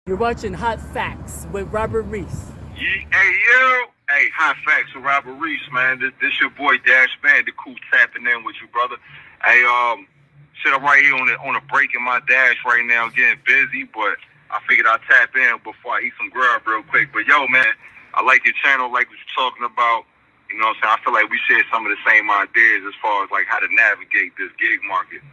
You're watching Hot Facts with Robert Reese. Hey, yo. Hey, Hot Facts with Robert Reese, man. This your boy Dash Bandicoot tapping in with you, brother. Hey, shit, I'm right here on a break in my dash right now, getting busy, but I figured I'd tap in before I eat some grub real quick. But yo, man, I like your channel, like what you're talking about. You know what I'm saying? I feel like we share some of the same ideas as far as like how to navigate this gig market.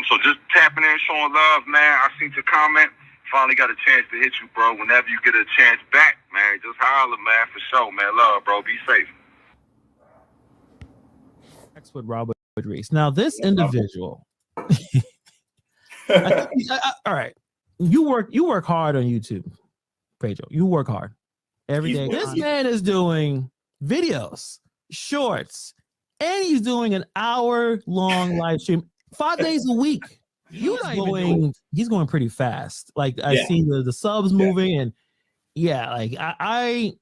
So just tapping in, showing love, man. I seen your comment. Finally got a chance to hit you, bro. Whenever you get a chance back, man, just holler, man, for sure, man. Love, bro. Be safe. That's with Robert Reese. Now, this individual, all right, you work hard on YouTube, Pedro. You work hard every day. This man is doing videos, shorts, and he's doing an hour-long live stream 5 days a week. He's going pretty fast. Like I see the subs moving, and like I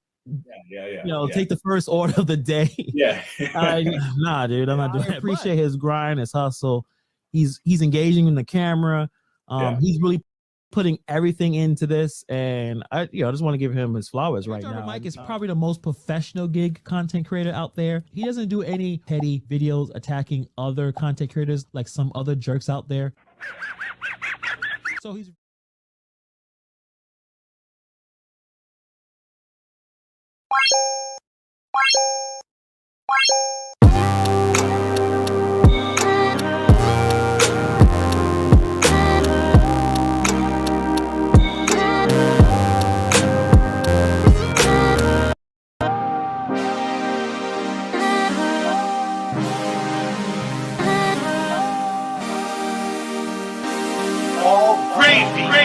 take the first order of the day. Nah, dude, I'm not doing it. I appreciate his grind, his hustle. He's engaging in the camera. He's really putting everything into this, and I just want to give him his flowers right now. Mike is probably the most professional gig content creator out there. He doesn't do any petty videos attacking other content creators like some other jerks out there. So he's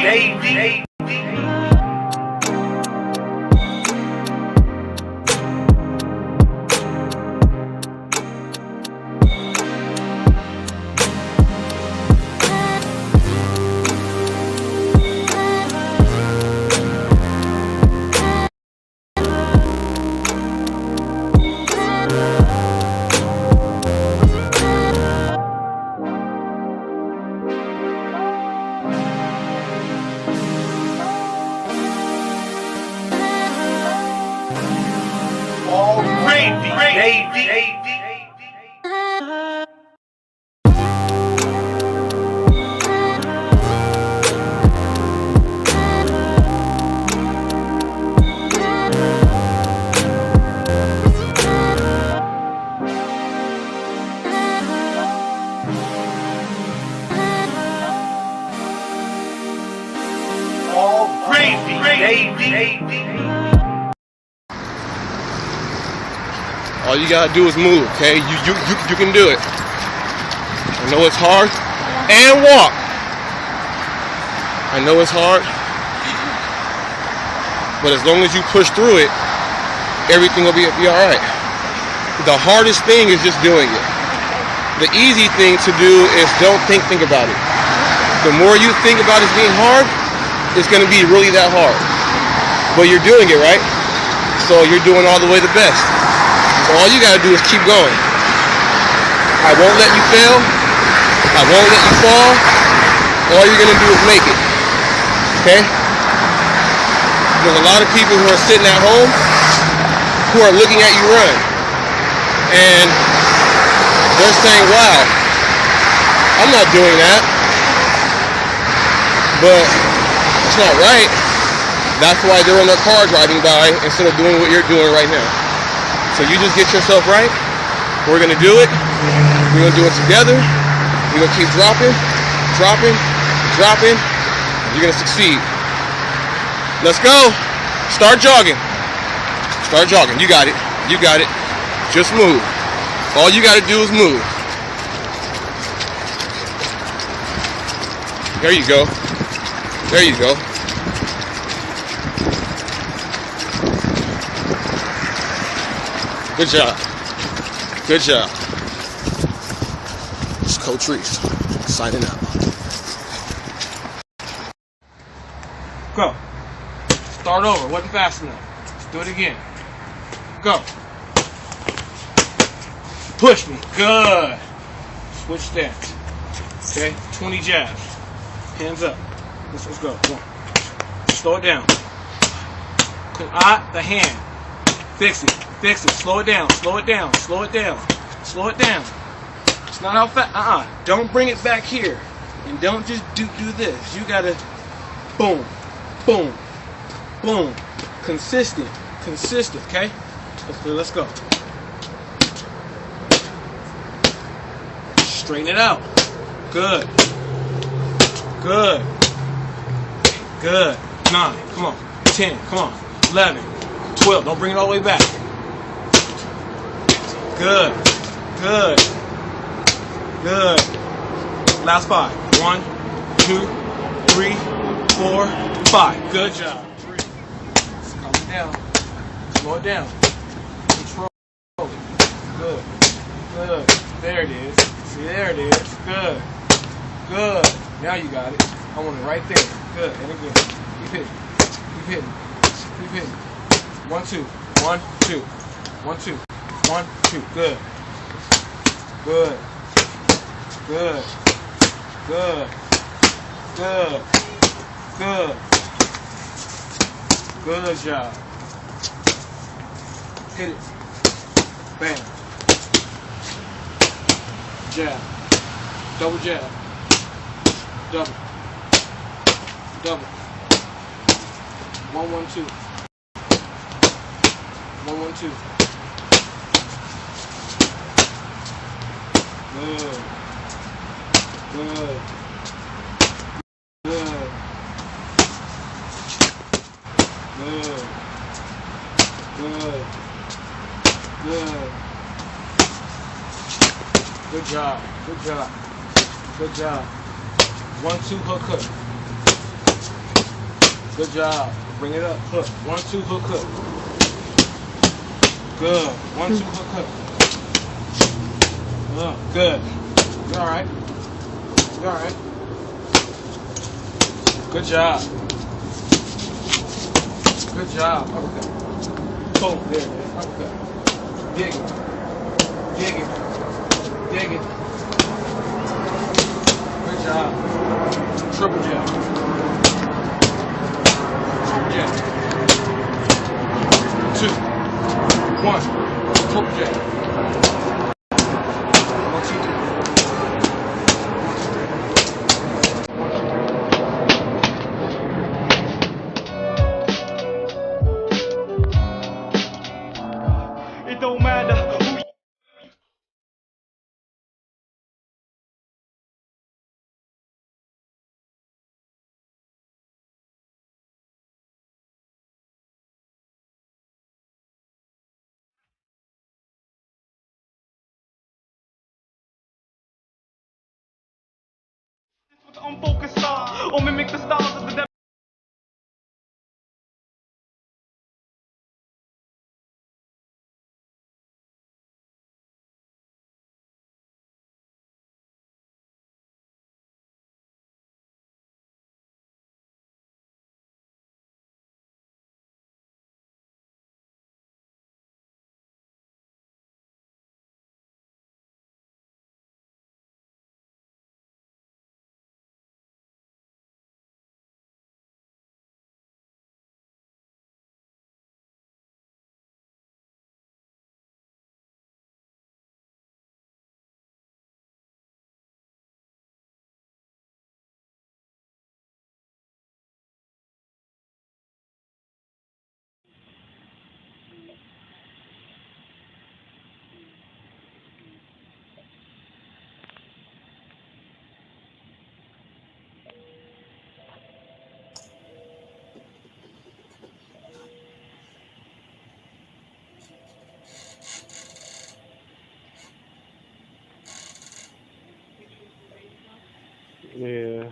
Baby. All you gotta do is move, okay? You can do it. I know it's hard. And walk. I know it's hard. But as long as you push through it, everything will be alright. The hardest thing is just doing it. The easy thing to do is don't think about it. The more you think about it being hard, it's gonna be really that hard. But you're doing it, right? So you're doing all the way the best. So all you gotta do is keep going. I won't let you fail. I won't let you fall. All you're gonna do is make it. Okay? There's a lot of people who are sitting at home who are looking at you run. And they're saying, wow, I'm not doing that. But it's not right. That's why they're in their car driving by instead of doing what you're doing right now. So you just get yourself right. We're gonna do it. We're gonna do it together. We're gonna keep dropping. You're gonna succeed. Let's go. Start jogging. You got it. Just move. All you gotta do is move. There you go. Good job. It's Coach Reese, signing out. Go. Start over, wasn't fast enough. Let's do it again. Go. Push me, good. Switch stance. Okay, 20 jabs. Hands up. Let's go, 1, slow it down. The hand. Fix it, slow it down, slow it down, slow it down, slow it down. It's not how fast, don't bring it back here. And don't just do this. You gotta, boom, boom, boom. Consistent, okay? Let's go. Straighten it out. Good. 9, come on. 10, come on. 11, 12, don't bring it all the way back. Good. Last 5. 1, 2, 3, 4, 5. Good job. 3. Calm it down. Slow it down. Control it. Good. There it is. See, there it is. Good. Now you got it. I want it right there. Good. And again. Keep hitting. 1, 2. 1, 2. 1, 2. 1, 2. Good. Good job. Hit it. Bam. Jab. Double jab. Double. 1, 1, 2. 1, 1, 2. Good. Good job. 1, 2, hook. Good job. Bring it up. Hook. 1, 2, hook. Good. 1, 2, hook. Good. You all right? Good job. Okay. Boom. There. Okay. Dig it. Good job. Triple jab. 2, 1. Triple jab. 1, 2, 3. It don't matter who you with the unfocused style or mimic the styles of the devil. Yeah.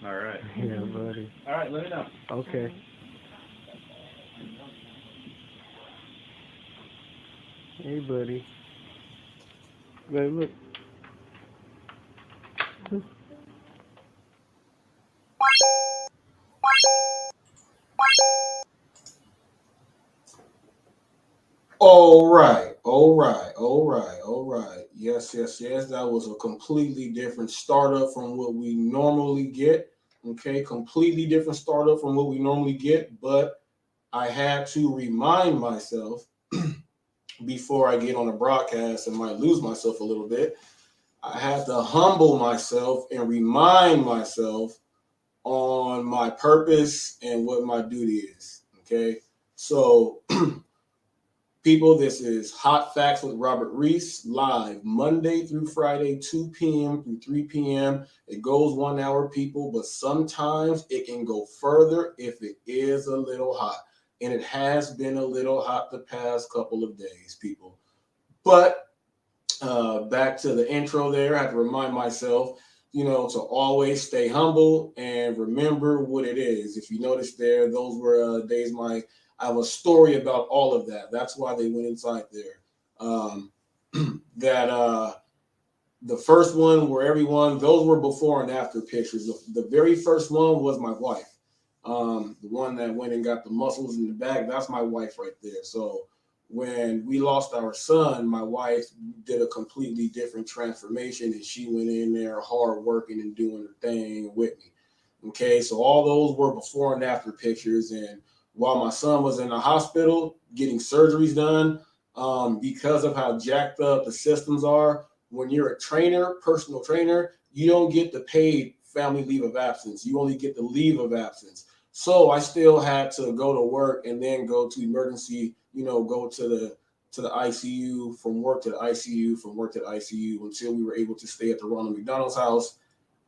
All right. Yeah, buddy. All right, let me know. Okay. Hey, buddy. Babe, look. All right, all right, all right, all right. Yes, yes, yes. That was a completely different startup from what we normally get. Okay, completely different startup from what we normally get. But I had to remind myself before I get on a broadcast and might lose myself a little bit. I had to humble myself and remind myself on my purpose and what my duty is. Okay, so people, this is Hot Facts with Robert Reese, live Monday through Friday, 2 p.m. through 3 p.m. It goes 1 hour, people, but sometimes it can go further if it is a little hot. And it has been a little hot the past couple of days, people. But back to the intro there, I have to remind myself, to always stay humble and remember what it is. If you notice there, those were days I have a story about all of that. That's why they went inside there. The first one where those were before and after pictures. The very first one was my wife. The one that went and got the muscles in the back, that's my wife right there. So when we lost our son, my wife did a completely different transformation, and she went in there hard working and doing her thing with me. Okay, so all those were before and after pictures. And while my son was in the hospital getting surgeries done, because of how jacked up the systems are, when you're a trainer, personal trainer, you don't get the paid family leave of absence. You only get the leave of absence. So I still had to go to work and then go to emergency, go to the ICU, from work to the ICU, from work to the ICU, until we were able to stay at the Ronald McDonald's house.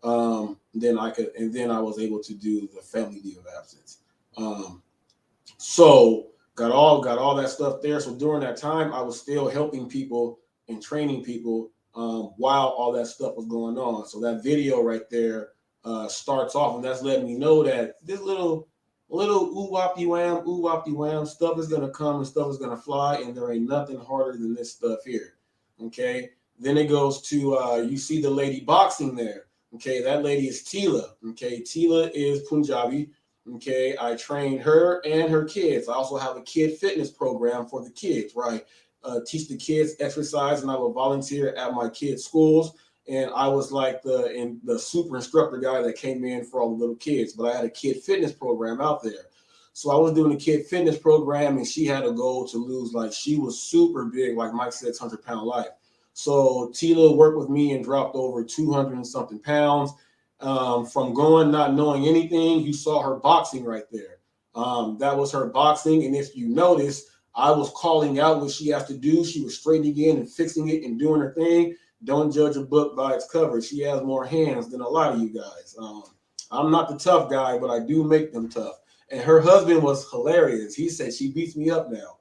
Then I was able to do the family leave of absence. So got all that stuff there. So during that time, I was still helping people and training people while all that stuff was going on. So that video right there starts off, and that's letting me know that this little ooh whoppy wham stuff is gonna come and stuff is gonna fly, and there ain't nothing harder than this stuff here. Okay. Then it goes to you see the lady boxing there. Okay, that lady is Tila. Okay, Tila is Punjabi. Okay, I train her and her kids. I also have a kid fitness program for the kids, right? Teach the kids exercise, and I will volunteer at my kids' schools. And I was like the super instructor guy that came in for all the little kids. But I had a kid fitness program out there. So I was doing a kid fitness program, and she had a goal to lose, like, she was super big, like Mike said, 600-pound life. So Tila worked with me and dropped over 200 and something pounds. From going, not knowing anything, you saw her boxing right there. That was her boxing. And if you notice, I was calling out what she has to do. She was straightening in and fixing it and doing her thing. Don't judge a book by its cover. She has more hands than a lot of you guys. I'm not the tough guy, but I do make them tough. And her husband was hilarious. He said she beats me up now.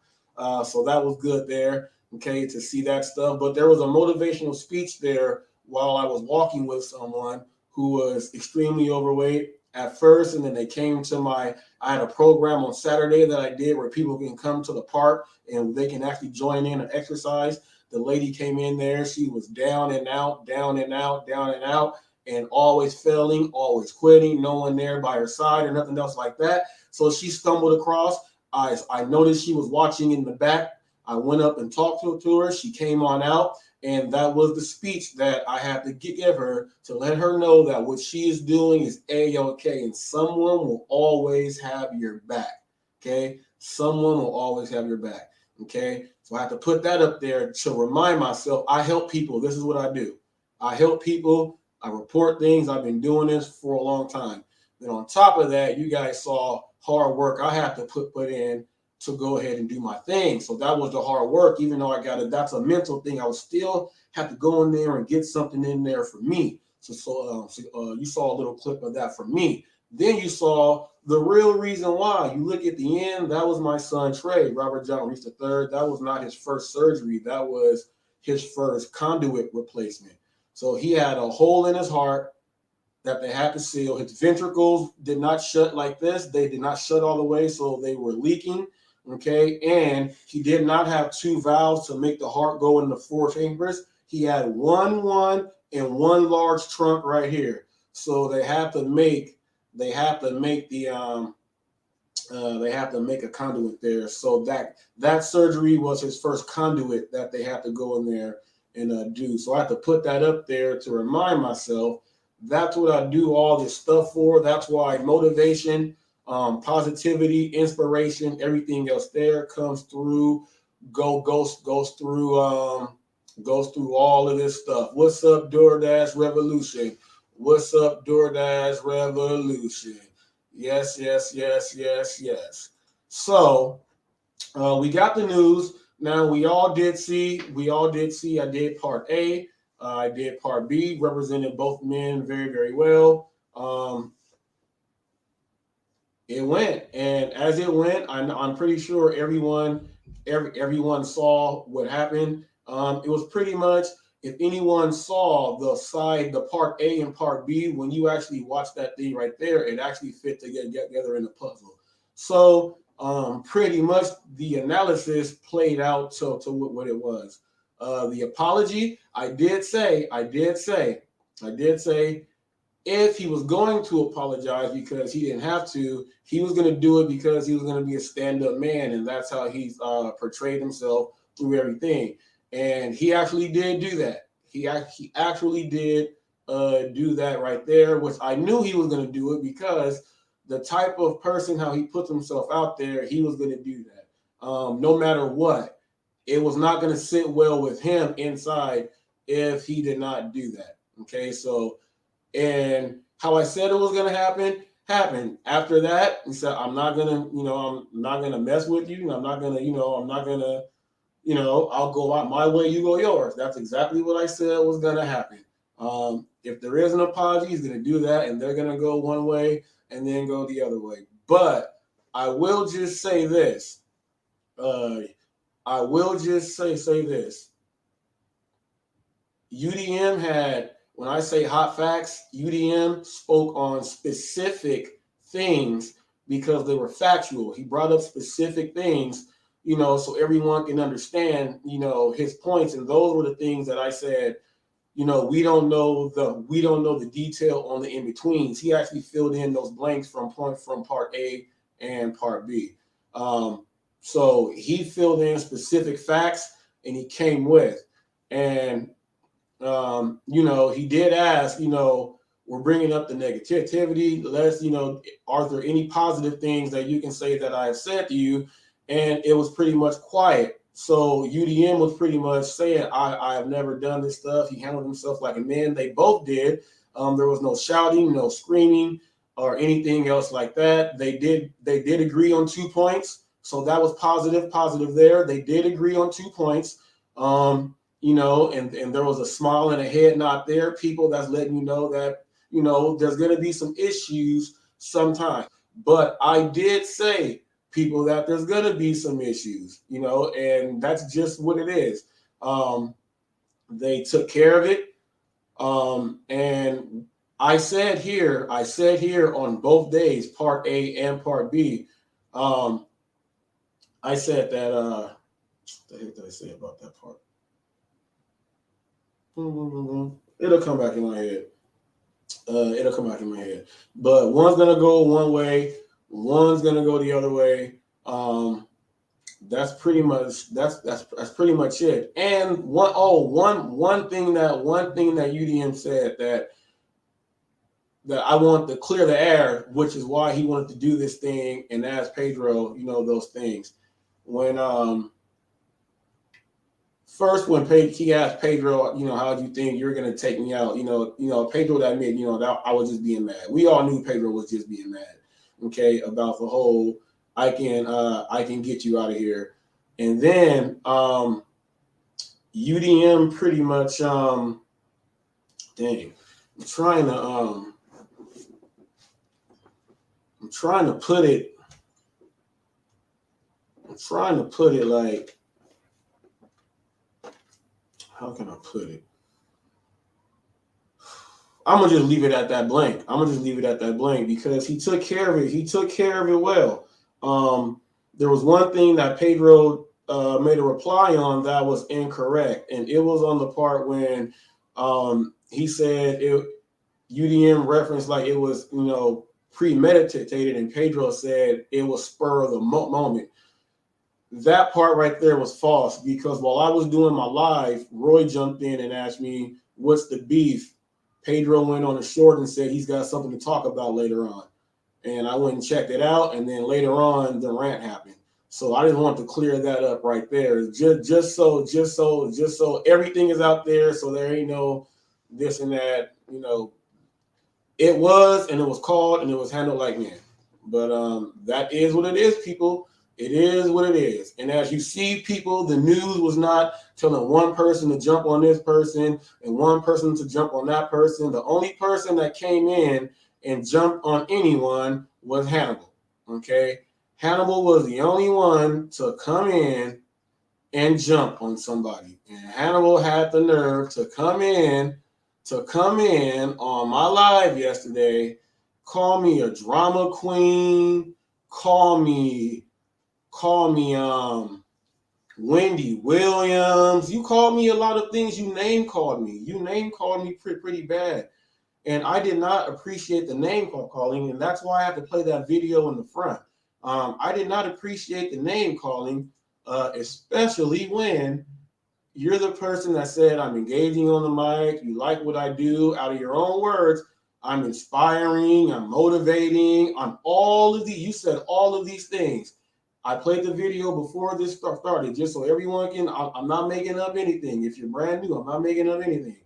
So that was good there, okay, to see that stuff. But there was a motivational speech there while I was walking with someone who was extremely overweight at first. And then they came to I had a program on Saturday that I did where people can come to the park and they can actually join in and exercise. The lady came in there. She was down and out, down and out, down and out, and always failing, always quitting, no one there by her side or nothing else like that. So she stumbled across. I noticed she was watching in the back. I went up and talked to her. She came on out. And that was the speech that I had to give her to let her know that what she is doing is A-OK, and someone will always have your back, okay? Someone will always have your back, okay? So I have to put that up there to remind myself, I help people. This is what I do. I help people. I report things. I've been doing this for a long time. Then on top of that, you guys saw hard work I have to put in to go ahead and do my thing. So that was the hard work, even though that's a mental thing. I would still have to go in there and get something in there for me. So you saw a little clip of that from me. Then you saw the real reason why. You look at the end, that was my son, Trey, Robert John Reese III. That was not his first surgery. That was his first conduit replacement. So he had a hole in his heart that they had to seal. His ventricles did not shut like this. They did not shut all the way, so they were leaking. Okay, and he did not have two valves to make the heart go in the four chambers. He had one and one large trunk right here. So they have to make the they have to make a conduit there. So that surgery was his first conduit that they have to go in there and do. So I have to put that up there to remind myself that's what I do all this stuff for. That's why motivation, positivity, inspiration, everything else there comes through, goes through all of this stuff. What's up, DoorDash Revolution? What's up, DoorDash Revolution? Yes. So we got the news. Now we all did see. I did part A. I did part B. Represented both men very, very well. It went, and as it went, I'm pretty sure everyone saw what happened. It was pretty much, if anyone saw the part A and part B, when you actually watch that thing right there, it actually fit together in a puzzle. So pretty much the analysis played out to what it was. The apology, I did say, if he was going to apologize because he didn't have to, he was going to do it because he was going to be a stand-up man, and that's how he's portrayed himself through everything. And he actually did do that. He actually did do that right there, which I knew he was going to do it because the type of person, how he puts himself out there, he was going to do that. No matter what, it was not going to sit well with him inside if he did not do that. Okay, so, and how I said it was going to happen, happened. After that, he said, I'm not going to mess with you. I'm not going to, I'll go out my way, you go yours. That's exactly what I said was going to happen. If there is an apology, he's going to do that, and they're going to go one way and then go the other way. But I will just say this. UDM had, when I say hot facts, UDM spoke on specific things because they were factual. He brought up specific things, so everyone can understand, his points. And those were the things that I said, we don't know the detail on the in-betweens. He actually filled in those blanks from part A and part B. So he filled in specific facts and he came with, and he did ask, we're bringing up the negativity. Let's, are there any positive things that you can say that I have said to you? And it was pretty much quiet. So UDM was pretty much saying, I have never done this stuff. He handled himself like a man. They both did. There was no shouting, no screaming, or anything else like that. They did agree on 2 points. So that was positive there. They did agree on 2 points. And there was a smile and a head nod there. People, that's letting you know that, there's going to be some issues sometime. But I did say, people, that there's going to be some issues, and that's just what it is. They took care of it. And I said here on both days, part A and part B, I said that, what the heck did I say about that part? It'll come back in my head. But one's going to go one way, one's going to go the other way. That's pretty much it. And one thing that UDM said that I want to clear the air, which is why he wanted to do this thing and ask Pedro, those things. When first, when he asked Pedro, how do you think you're going to take me out? Pedro admitted, that I was just being mad. We all knew Pedro was just being mad, okay, about the whole I can get you out of here. And then UDM pretty much I'm trying to put it like, how can I put it? I'm gonna just leave it at that blank. Because he took care of it. He took care of it well. there was one thing that Pedro made a reply on that was incorrect, and it was on the part when he said UDM referenced like it was, you know, premeditated, and Pedro said it was spur of the moment. That part right there was false, because while I was doing my live, Roy jumped in and asked me, what's the beef? Pedro went on a short and said he's got something to talk about later on. And I went and checked it out, and then later on the rant happened. So I just want to clear that up right there. Just so everything is out there, so there ain't no this and that, you know. It was, and it was called, and it was handled like men. But that is what it is, people. It is what it is. And as you see, people, the news was not telling one person to jump on this person and one person to jump on that person. The only person that came in and jumped on anyone was Hannibal. Okay? Hannibal was the only one to come in and jump on somebody. And Hannibal had the nerve to come in on my live yesterday, call me a drama queen, call me Wendy Williams. You called me a lot of things. You name called me. You name called me pretty bad. And I did not appreciate the name calling, and that's why I have to play that video in the front. I did not appreciate the name calling, especially when you're the person that said, I'm engaging on the mic, you like what I do. Out of your own words, I'm inspiring, I'm motivating, I'm all of these. You said all of these things. I played the video before this started, just so everyone can, I'm not making up anything. If you're brand new, I'm not making up anything.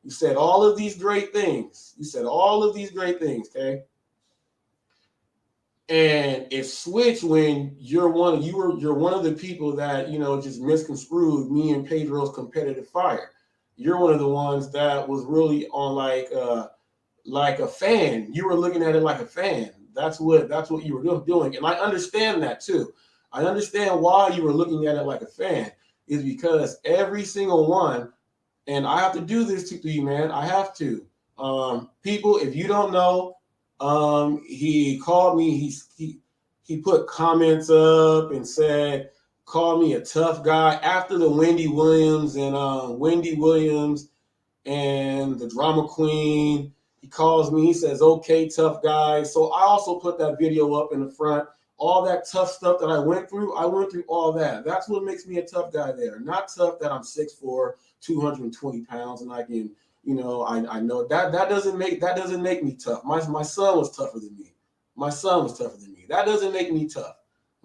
You said all of these great things. You said all of these great things, okay? And it switched when you're one of the people that, you know, just misconstrued me and Pedro's competitive fire. You're one of the ones that was really on like a fan. You were looking at it like a fan. That's what you were doing. And I understand that too. I understand why you were looking at it like a fan, is because every single one, and I have to do this to you, man. I have to. People, if you don't know, he called me, he put comments up and said, call me a tough guy after the Wendy Williams and the drama queen. He calls me, he says, okay, tough guy. So I also put that video up in the front. All that tough stuff that I went through all that. That's what makes me a tough guy there. Not tough that I'm 6'4", 220 pounds, and I can, you know, I know that doesn't make me tough. My son was tougher than me. That doesn't make me tough.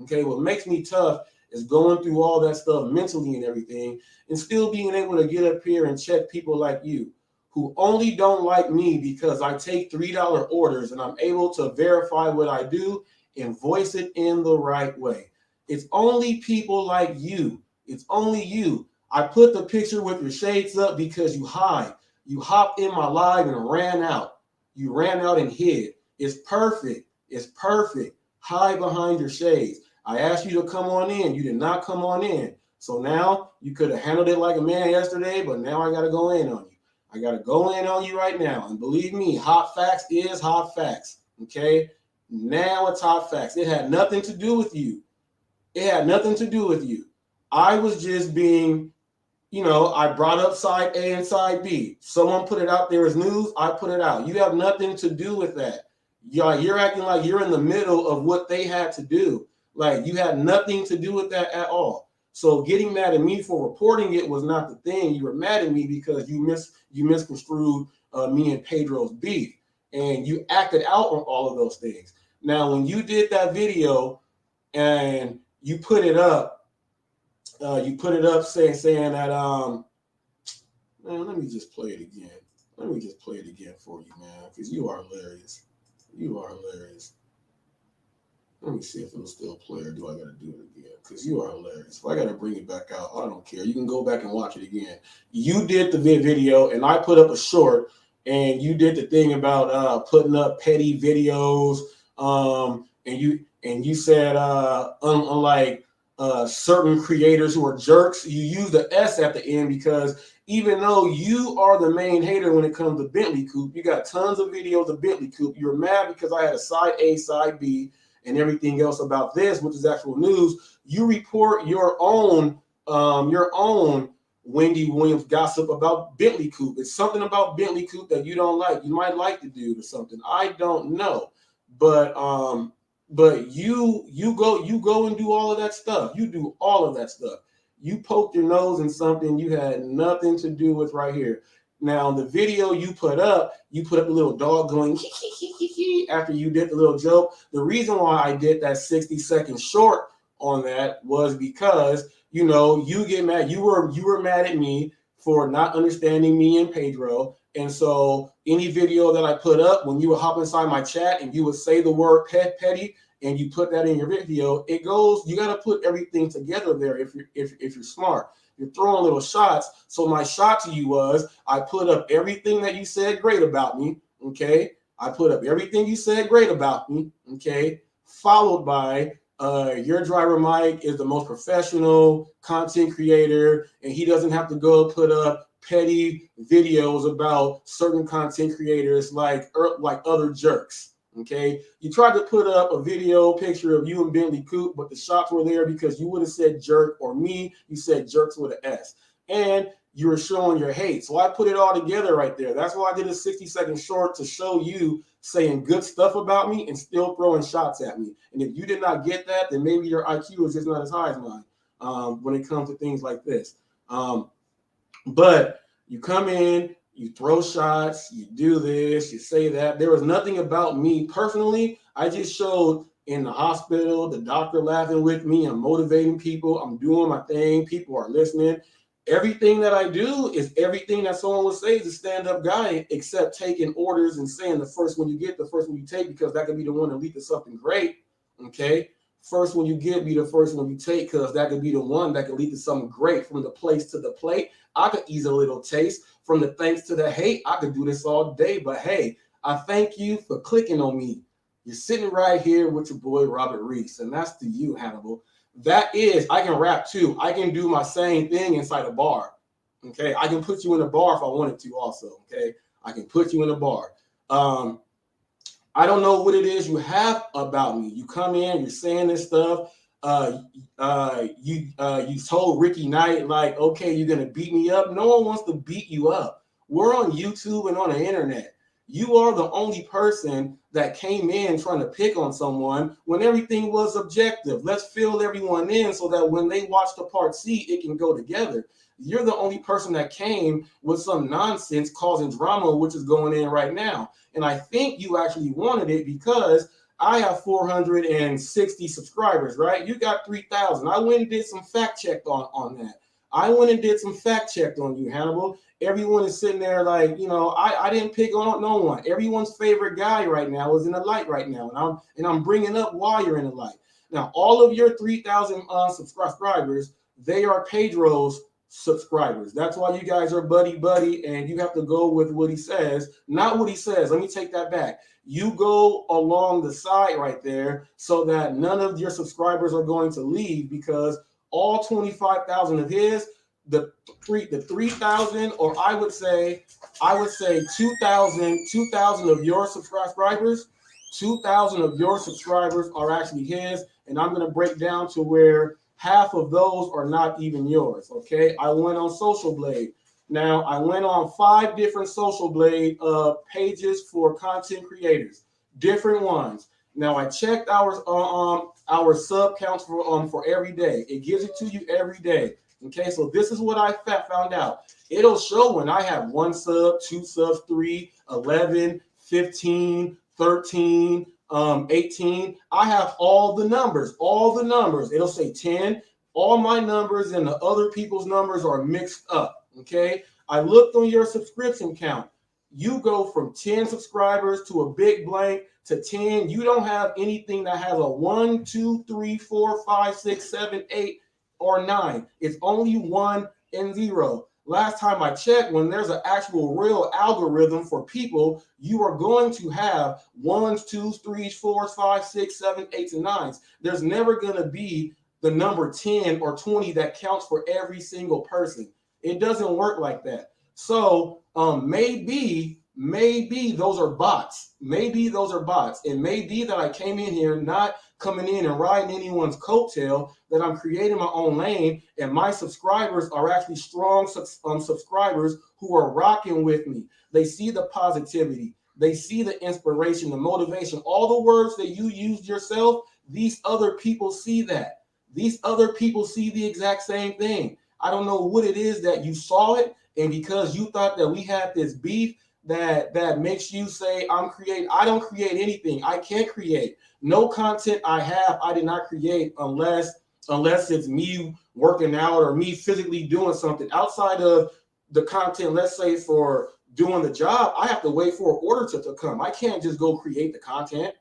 Okay, what makes me tough is going through all that stuff mentally and everything, and still being able to get up here and check people like you, who only don't like me because I take $3 orders and I'm able to verify what I do and voice it in the right way. It's only people like you. It's only you. I put the picture with your shades up because you hide. You hopped in my live and ran out. You ran out and hid. It's perfect. It's perfect. Hide behind your shades. I asked you to come on in. You did not come on in. So now you could have handled it like a man yesterday, but now I got to go in on you. I got to go in on you right now. And believe me, hot facts is hot facts. Okay? Now it's hot facts. It had nothing to do with you. It had nothing to do with you. I was just being, you know, I brought up side A and side B. Someone put it out there as news. I put it out. You have nothing to do with that. You're acting like you're in the middle of what they had to do. Like you had nothing to do with that at all. So getting mad at me for reporting it was not the thing. You were mad at me because you misconstrued me and Pedro's beef, and you acted out on all of those things. Now, when you did that video and you put it up saying that man, let me just play it again. Let me just play it again for you, man, because you are hilarious. You are hilarious. Let me see if it'll still play, or do I gotta do it again? Because you are hilarious. If I gotta bring it back out, I don't care. You can go back and watch it again. You did the video, and I put up a short, and you did the thing about putting up petty videos, and you said unlike certain creators who are jerks, you use the S at the end, because even though you are the main hater when it comes to Bentley Coupe, you got tons of videos of Bentley Coupe. You're mad because I had a side A, side B, and everything else about this, which is actual news, you report your own Wendy Williams gossip about Bentley Coupe. It's something about Bentley Coupe that you don't like. You might like the dude or something. I don't know, but you go and do all of that stuff. You do all of that stuff. You poked your nose in something you had nothing to do with right here. Now, the video you put up a little dog going after you did the little joke. The reason why I did that 60-second short on that was because, you know, you get mad. You were mad at me for not understanding me and Pedro. And so any video that I put up, when you would hop inside my chat and you would say the word petty, and you put that in your video, it goes, you got to put everything together there if you're smart. You're throwing little shots. So my shot to you was, I put up everything that you said great about me, okay? I put up everything you said great about me, okay? Followed by, your driver Mike is the most professional content creator, and he doesn't have to go put up petty videos about certain content creators like other jerks. Okay, you tried to put up a video picture of you and Bentley Coupe, but the shots were there because you would have said jerk or me. You said jerks with an S, and you were showing your hate. So I put it all together right there. That's why I did a 60-second short to show you saying good stuff about me and still throwing shots at me. And if you did not get that, then maybe your IQ is just not as high as mine when it comes to things like this. But you come in, you throw shots, you do this, you say that. There was nothing about me personally. I just showed in the hospital, the doctor laughing with me. I'm motivating people. I'm doing my thing. People are listening. Everything that I do is everything that someone would say is a stand-up guy, except taking orders and saying the first one you get, the first one you take, because that could be the one that lead to something great. Okay. First one you get be the first one you take, because that could be the one that could lead to something great. From the place to the plate, I could ease a little taste. From the thanks to the hate, I could do this all day. But hey, I thank you for clicking on me. You're sitting right here with your boy Robert Reese, and that's to you, Hannibal. That is, I can rap too. I can do my same thing inside a bar. Okay, I can put you in a bar if I wanted to. Also, okay, I can put you in a bar. I don't know what it is you have about me. You come in, you're saying this stuff. You told Ricky Knight, like, okay, you're gonna beat me up. No one wants to beat you up. We're on YouTube and on the internet. You are the only person that came in trying to pick on someone when everything was objective. Let's fill everyone in so that when they watch the part C, it can go together. You're the only person that came with some nonsense causing drama, which is going in right now. And I think you actually wanted it because I have 460 subscribers, right? You got 3,000. I went and did some fact check on that. I went and did some fact check on you, Hannibal. Everyone is sitting there like, you know, I didn't pick on no one. Everyone's favorite guy right now is in the light right now. And I'm bringing up why you're in the light. Now, all of your 3,000 subscribers, they are Pedro's subscribers. That's why you guys are buddy, and you have to go with what he says, not what he says. Let me take that back. You go along the side right there so that none of your subscribers are going to leave, because all 25,000 of his, the 3,000, or I would say 2,000 of your subscribers, 2,000 of your subscribers are actually his, and I'm going to break down to where half of those are not even yours. Okay, I went on Social Blade. Now, I went on 5 different Social Blade pages for content creators, different ones. Now, I checked our sub counts for every day. It gives it to you every day. Okay, so this is what I found out. It'll show when I have 1 sub, 2 subs, 3, 11, 15, 13, 18. I have all the numbers. It'll say 10. All my numbers and the other people's numbers are mixed up. Okay, I looked on your subscription count. You go from 10 subscribers to a big blank to 10. You don't have anything that has a 1, 2, 3, 4, 5, 6, 7, 8, or 9. It's only 1 and 0. Last time I checked, when there's an actual real algorithm for people, you are going to have 1s, 2s, 3s, 4s, 5s, 6, 7, 8s, and 9s. There's never going to be the number 10 or 20 that counts for every single person. It doesn't work like that. So maybe Maybe those are bots. Maybe those are bots. It may be that I came in here not coming in and riding anyone's coattail, that I'm creating my own lane, and my subscribers are actually strong subscribers who are rocking with me. They see the positivity. They see the inspiration, the motivation, all the words that you used yourself. These other people see that. These other people see the exact same thing. I don't know what it is that you saw it, and because you thought that we had this beef, that makes you say I don't create anything. I can't create. No content I did not create unless it's me working out or me physically doing something outside of the content. Let's say for doing the job, I have to wait for an order to come. I can't just go create the content.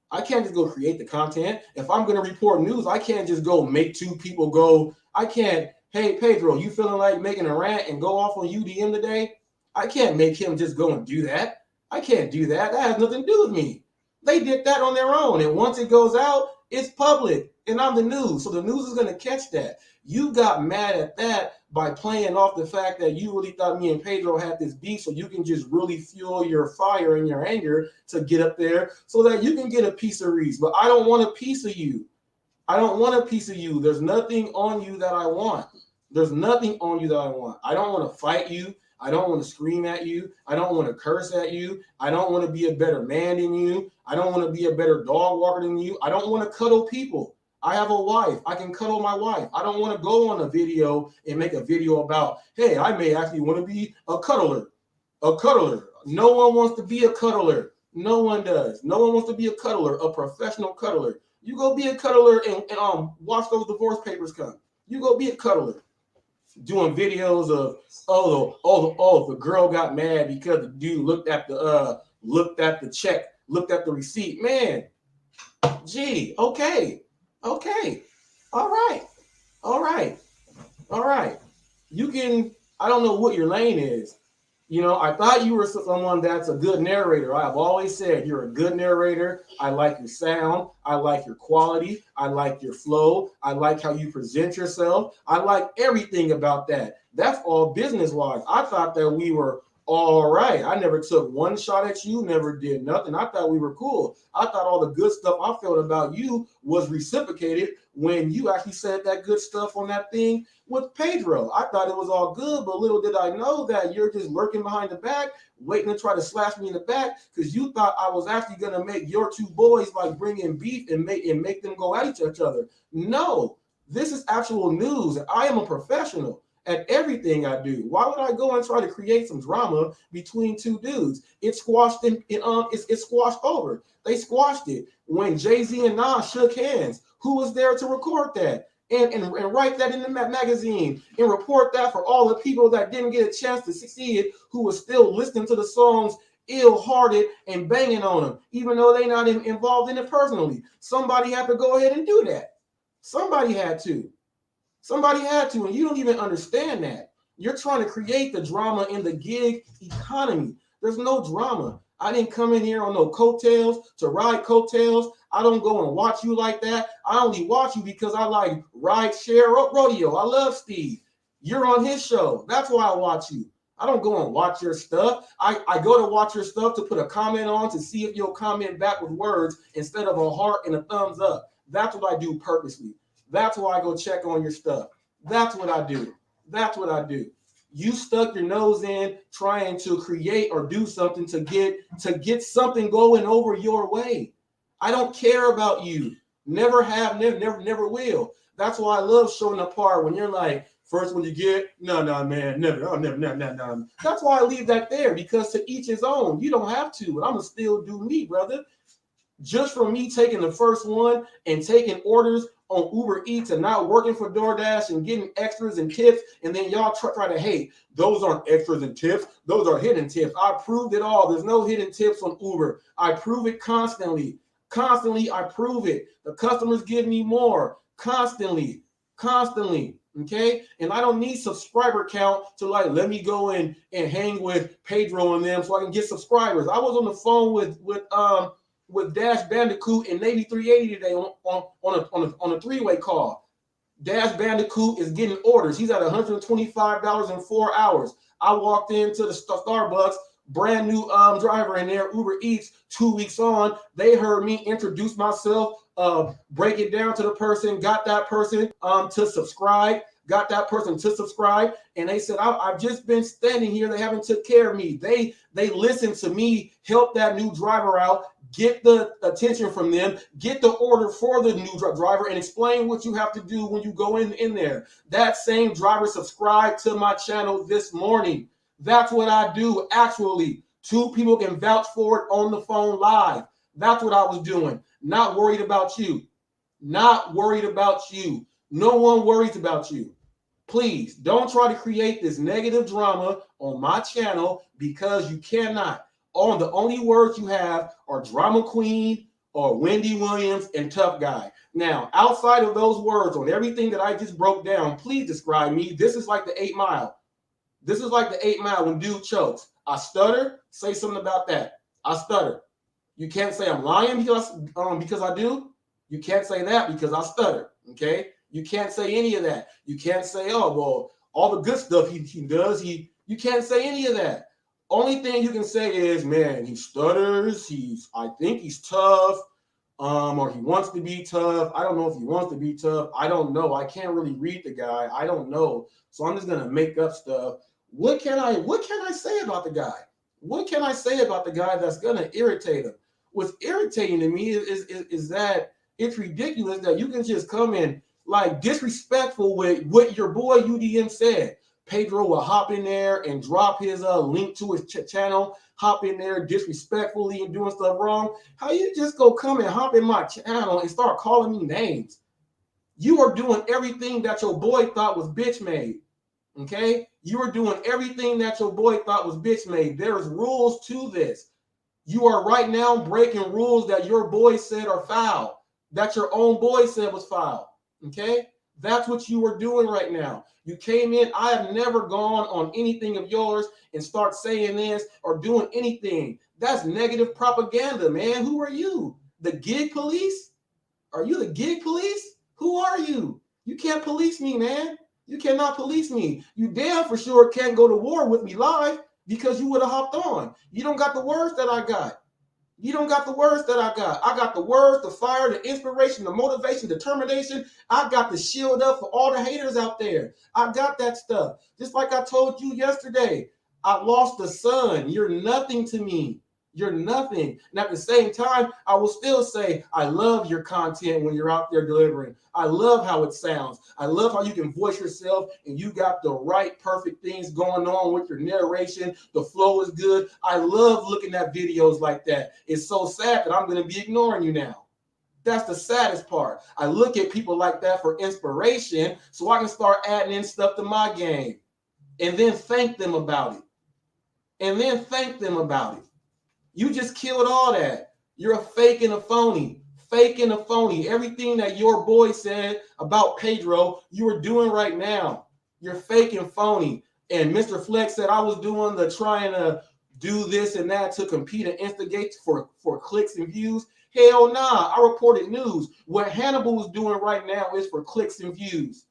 If I'm going to report news, I can't just go make two people go. I can't, hey, Pedro, you feeling like making a rant and go off on UDM today? I can't make him just go and do that. I can't do that. That has nothing to do with me. They did that on their own. And once it goes out, it's public. And I'm the news. So the news is going to catch that. You got mad at that by playing off the fact that you really thought me and Pedro had this beef, so you can just really fuel your fire and your anger to get up there so that you can get a piece of Reese. But I don't want a piece of you. I don't want a piece of you. There's nothing on you that I want. I don't want to fight you. I don't want to scream at you. I don't want to curse at you. I don't want to be a better man than you. I don't want to be a better dog walker than you. I don't want to cuddle people. I have a wife. I can cuddle my wife. I don't want to go on a video and make a video about, hey, I may actually want to be a cuddler. No one wants to be a cuddler. No one does. No one wants to be a cuddler, a professional cuddler. You go be a cuddler and watch those divorce papers come. You go be a cuddler. Doing videos of the girl got mad because the dude looked at the check, looked at the receipt. Man, gee, okay, all right. You can. I don't know what your lane is. You know, I thought you were someone that's a good narrator. I've always said you're a good narrator. I like your sound. I like your quality. I like your flow. I like how you present yourself. I like everything about that. That's all business-wise. I thought that we were all right. I never took one shot at you, never did nothing. I thought we were cool. I thought all the good stuff I felt about you was reciprocated when you actually said that good stuff on that thing with Pedro. I thought it was all good, but little did I know that you're just lurking behind the back, waiting to try to slash me in the back because you thought I was actually going to make your two boys like bring in beef and make them go at each other. No, this is actual news, and I am a professional at everything I do. Why would I go and try to create some drama between two dudes? It's squashed it's squashed over. They squashed it when Jay-Z and Nas shook hands. Who was there to record that? And write that in the magazine and report that for all the people that didn't get a chance to succeed, who was still listening to the songs ill-hearted and banging on them, even though they're not involved in it personally. Somebody had to go ahead and do that. Somebody had to, and you don't even understand that. You're trying to create the drama in the gig economy. There's no drama. I didn't come in here on no coattails to ride coattails. I don't go and watch you like that. I only watch you because I like ride share rodeo. I love Steve. You're on his show. That's why I watch you. I don't go and watch your stuff. I go to watch your stuff to put a comment on to see if you'll comment back with words instead of a heart and a thumbs up. That's what I do purposely. That's why I go check on your stuff. That's what I do. You stuck your nose in trying to create or do something to get something going over your way. I don't care about you. Never have, never will. That's why I love showing the part when you're like, first one you get, no, man, never. That's why I leave that there, because to each his own. You don't have to, but I'm going to still do me, brother. Just from me taking the first one and taking orders on Uber Eats and not working for DoorDash and getting extras and tips, and then y'all try to hate. Those aren't extras and tips. Those are hidden tips. I proved it all. There's no hidden tips on Uber. I prove it constantly. I prove it. The customers give me more constantly. Okay, and I don't need subscriber count to like let me go and hang with Pedro and them so I can get subscribers. I was on the phone with Dash Bandicoot and Navy 380 today on a three-way call. Dash Bandicoot is getting orders. He's at $125 in 4 hours. I walked into the Starbucks brand new driver in there, Uber Eats, 2 weeks on. They heard me introduce myself, break it down to the person, got that person to subscribe, and they said, I've just been standing here. They haven't took care of me. They listened to me, help that new driver out, get the attention from them, get the order for the new driver, and explain what you have to do when you go in there. That same driver subscribed to my channel this morning. That's what I do, actually. 2 people can vouch for it on the phone live. That's what I was doing. Not worried about you. Not worried about you. No one worries about you. Please don't try to create this negative drama on my channel, because you cannot. The only words you have are drama queen or Wendy Williams and tough guy. Now, outside of those words, on everything that I just broke down, please describe me. This is like the 8 Mile. This is like the 8 Mile when dude chokes. I stutter. Say something about that. I stutter. You can't say I'm lying because I do. You can't say that because I stutter. Okay. You can't say any of that. You can't say, oh, well, all the good stuff he does. You can't say any of that. Only thing you can say is, man, he stutters. I think he's tough. Or he wants to be tough. I don't know if he wants to be tough. I don't know. I can't really read the guy. I don't know. So I'm just gonna make up stuff. What can I say about the guy? What can I say about the guy that's gonna irritate him? What's irritating to me is that it's ridiculous that you can just come in like disrespectful with what your boy UDM said. Pedro will hop in there and drop his link to his channel, hop in there disrespectfully and doing stuff wrong. How you just go come and hop in my channel and start calling me names? You are doing everything that your boy thought was bitch made. Okay? You are doing everything that your boy thought was bitch made. There's rules to this. You are right now breaking rules that your boy said are foul, that your own boy said was foul. Okay? That's what you are doing right now. You came in. I have never gone on anything of yours and start saying this or doing anything. That's negative propaganda, man. Who are you? The gig police? Are you the gig police? Who are you? You can't police me, man. You cannot police me. You damn for sure can't go to war with me live because you would have hopped on. You don't got the words that I got. You don't got the words that I got. I got the words, the fire, the inspiration, the motivation, determination. I got the shield up for all the haters out there. I got that stuff. Just like I told you yesterday, I lost a son. You're nothing to me. You're nothing. And at the same time, I will still say, I love your content when you're out there delivering. I love how it sounds. I love how you can voice yourself and you got the right, perfect things going on with your narration. The flow is good. I love looking at videos like that. It's so sad that I'm going to be ignoring you now. That's the saddest part. I look at people like that for inspiration so I can start adding in stuff to my game and then thank them about it. You just killed all that. You're a fake and a phony. Fake and a phony. Everything that your boy said about Pedro, you are doing right now. You're fake and phony. And Mr. Flex said I was doing the trying to do this and that to compete and instigate for clicks and views. Hell nah, I reported news. What Hannibal is doing right now is for clicks and views.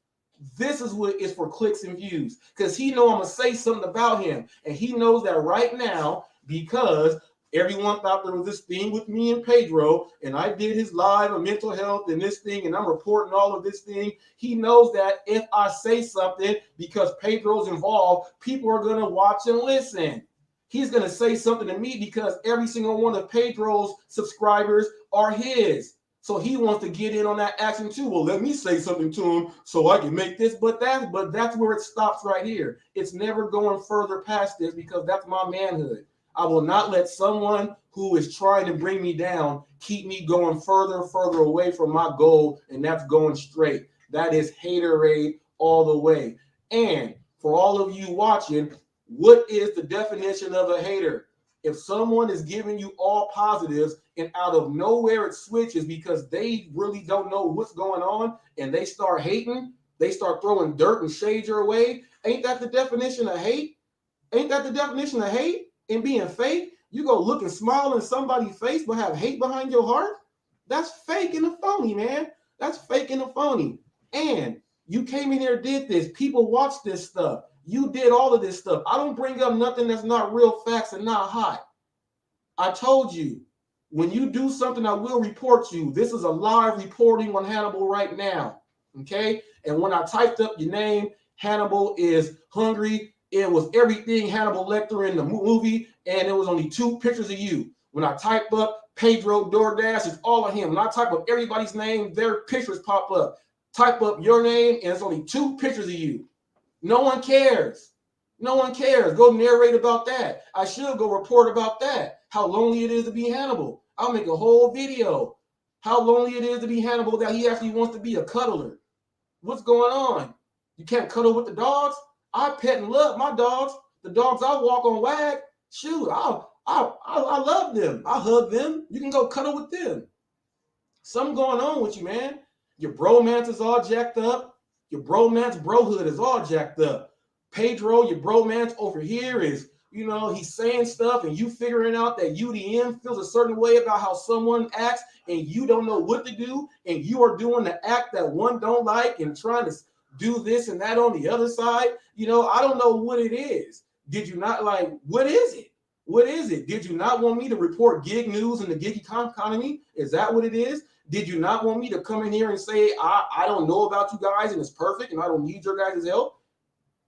This is what is for clicks and views. Because he know I'm going to say something about him. And he knows that right now because everyone thought there was this thing with me and Pedro, and I did his live on mental health and this thing, and I'm reporting all of this thing. He knows that if I say something because Pedro's involved, people are going to watch and listen. He's going to say something to me because every single one of Pedro's subscribers are his. So he wants to get in on that action too. Well, let me say something to him so I can make this. But that's where it stops right here. It's never going further past this because that's my manhood. I will not let someone who is trying to bring me down keep me going further and further away from my goal, and that's going straight. That is haterade all the way. And for all of you watching, what is the definition of a hater? If someone is giving you all positives and out of nowhere it switches because they really don't know what's going on and they start hating, they start throwing dirt and shade your way, ain't that the definition of hate? Ain't that the definition of hate? And being fake, you go look and smile in somebody's face but have hate behind your heart? That's fake and a phony, man. That's fake and a phony. And You came in here, did this. People watch this stuff. You did all of this stuff. I don't bring up nothing that's not real facts and not hot. I told you, when you do something, I will report you. This is a live reporting on Hannibal right now, okay? And when I typed up your name, Hannibal is hungry. It was everything Hannibal Lecter in the movie, and it was only 2 pictures of you. When I type up Pedro DoorDash, it's all of him. When I type up everybody's name, their pictures pop up. Type up your name, and it's only 2 pictures of you. No one cares. No one cares. Go narrate about that. I should go report about that. How lonely it is to be Hannibal. I'll make a whole video. How lonely it is to be Hannibal, that he actually wants to be a cuddler. What's going on? You can't cuddle with the dogs? I pet and love my dogs. The dogs I walk on wag. Shoot, I love them. I hug them. You can go cuddle with them. Something going on with you, man. Your bromance is all jacked up. Your bromance brohood is all jacked up. Pedro, your bromance over here is, you know, he's saying stuff and you figuring out that UDM feels a certain way about how someone acts and you don't know what to do, and you are doing the act that one don't like and trying to do this and that on the other side. You know, I don't know what it is. Did you not like, what is it? What is it? Did you not want me to report gig news and the gig economy? Is that what it is? Did you not want me to come in here and say, I don't know about you guys and it's perfect and I don't need your guys' help?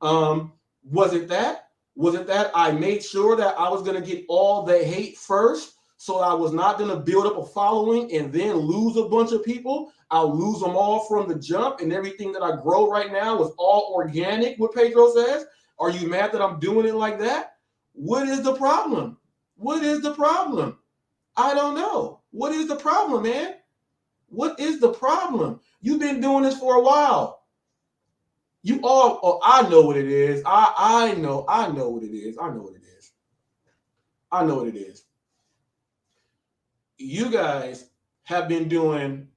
Was it that? Was it that I made sure that I was going to get all the hate first, so I was not going to build up a following and then lose a bunch of people? I'll lose them all from the jump, and everything that I grow right now is all organic, what Pedro says. Are you mad that I'm doing it like that? What is the problem? What is the problem? I don't know. What is the problem, man? What is the problem? You've been doing this for a while. You all, oh, I know what it is. I know what it is. I know what it is. I know what it is. You guys have been doing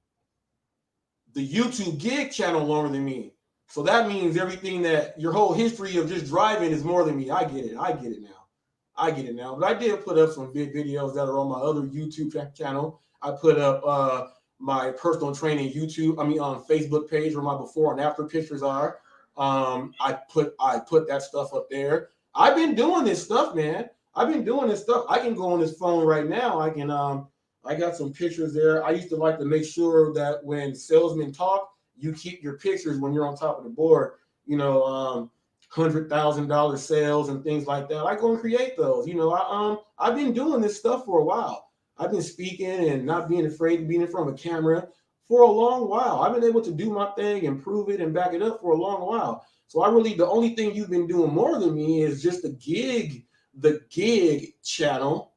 the YouTube gig channel longer than me. So that means everything, that your whole history of just driving is more than me. I get it. I get it now. I get it now. But I did put up some big videos that are on my other YouTube channel. I put up my personal training on Facebook page where my before and after pictures are. I put that stuff up there. I've been doing this stuff, man. I've been doing this stuff. I can go on this phone right now. I can I got some pictures there. I used to like to make sure that when salesmen talk, you keep your pictures when you're on top of the board. You know, $100,000 sales and things like that. I go and create those. You know, I've been doing this stuff for a while. I've been speaking and not being afraid to be in front of a camera for a long while. I've been able to do my thing and prove it and back it up for a long while. So the only thing you've been doing more than me is just the gig channel.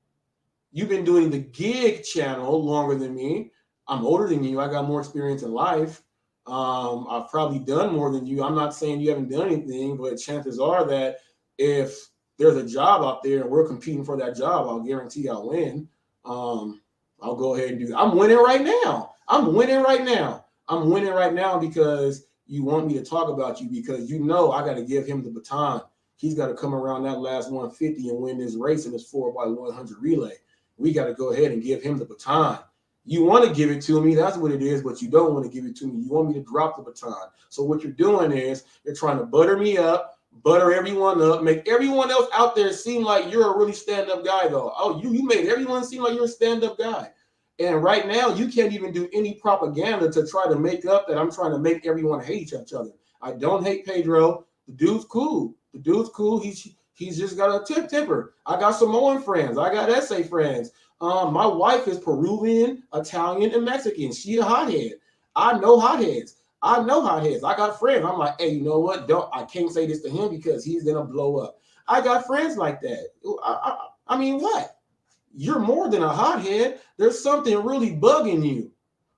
You've been doing the gig channel longer than me. I'm older than you. I got more experience in life. I've probably done more than you. I'm not saying you haven't done anything, but chances are that if there's a job out there and we're competing for that job, I'll guarantee I'll win. I'll go ahead and do that. I'm winning right now. I'm winning right now because you want me to talk about you, because you know I got to give him the baton. He's got to come around that last 150 and win this race in this 4x100 relay. We got to go ahead and give him the baton. You want to give it to me, that's what it is, but you don't want to give it to me. You want me to drop the baton. So what you're doing is you're trying to butter me up, butter everyone up, make everyone else out there seem like you're a really stand-up guy, though. Oh, you made everyone seem like you're a stand-up guy. And right now, you can't even do any propaganda to try to make up that I'm trying to make everyone hate each other. I don't hate Pedro. The dude's cool. He's just got a temper. I got Samoan friends. I got SA friends. My wife is Peruvian, Italian, and Mexican. She a hothead. I know hotheads. I got friends. I'm like, hey, you know what? I can't say this to him because he's gonna blow up. I got friends like that. I mean, what? You're more than a hothead. There's something really bugging you.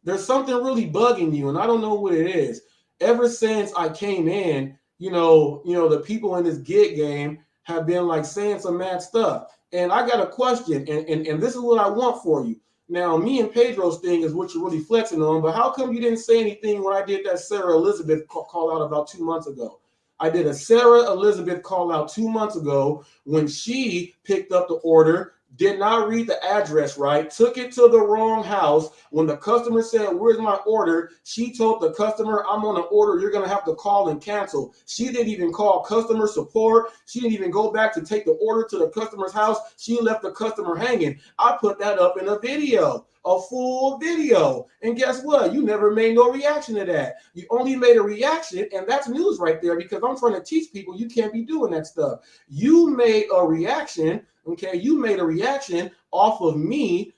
And I don't know what it is. Ever since I came in, you know, the people in this gig game have been like saying some mad stuff. And I got a question, and this is what I want for you. Now, me and Pedro's thing is what you're really flexing on, but how come you didn't say anything when I did that Sarah Elizabeth call out about 2 months ago? I did a Sarah Elizabeth call out 2 months ago when she picked up the order, did not read the address right, took it to the wrong house. When the customer said, "Where's my order?" she told the customer, "I'm on an order. You're going to have to call and cancel." She didn't even call customer support. She didn't even go back to take the order to the customer's house. She left the customer hanging. I put that up in a video, a full video. And guess what? You never made no reaction to that. You only made a reaction, and that's news right there, because I'm trying to teach people you can't be doing that stuff. You made a reaction. Okay, you made a reaction off of me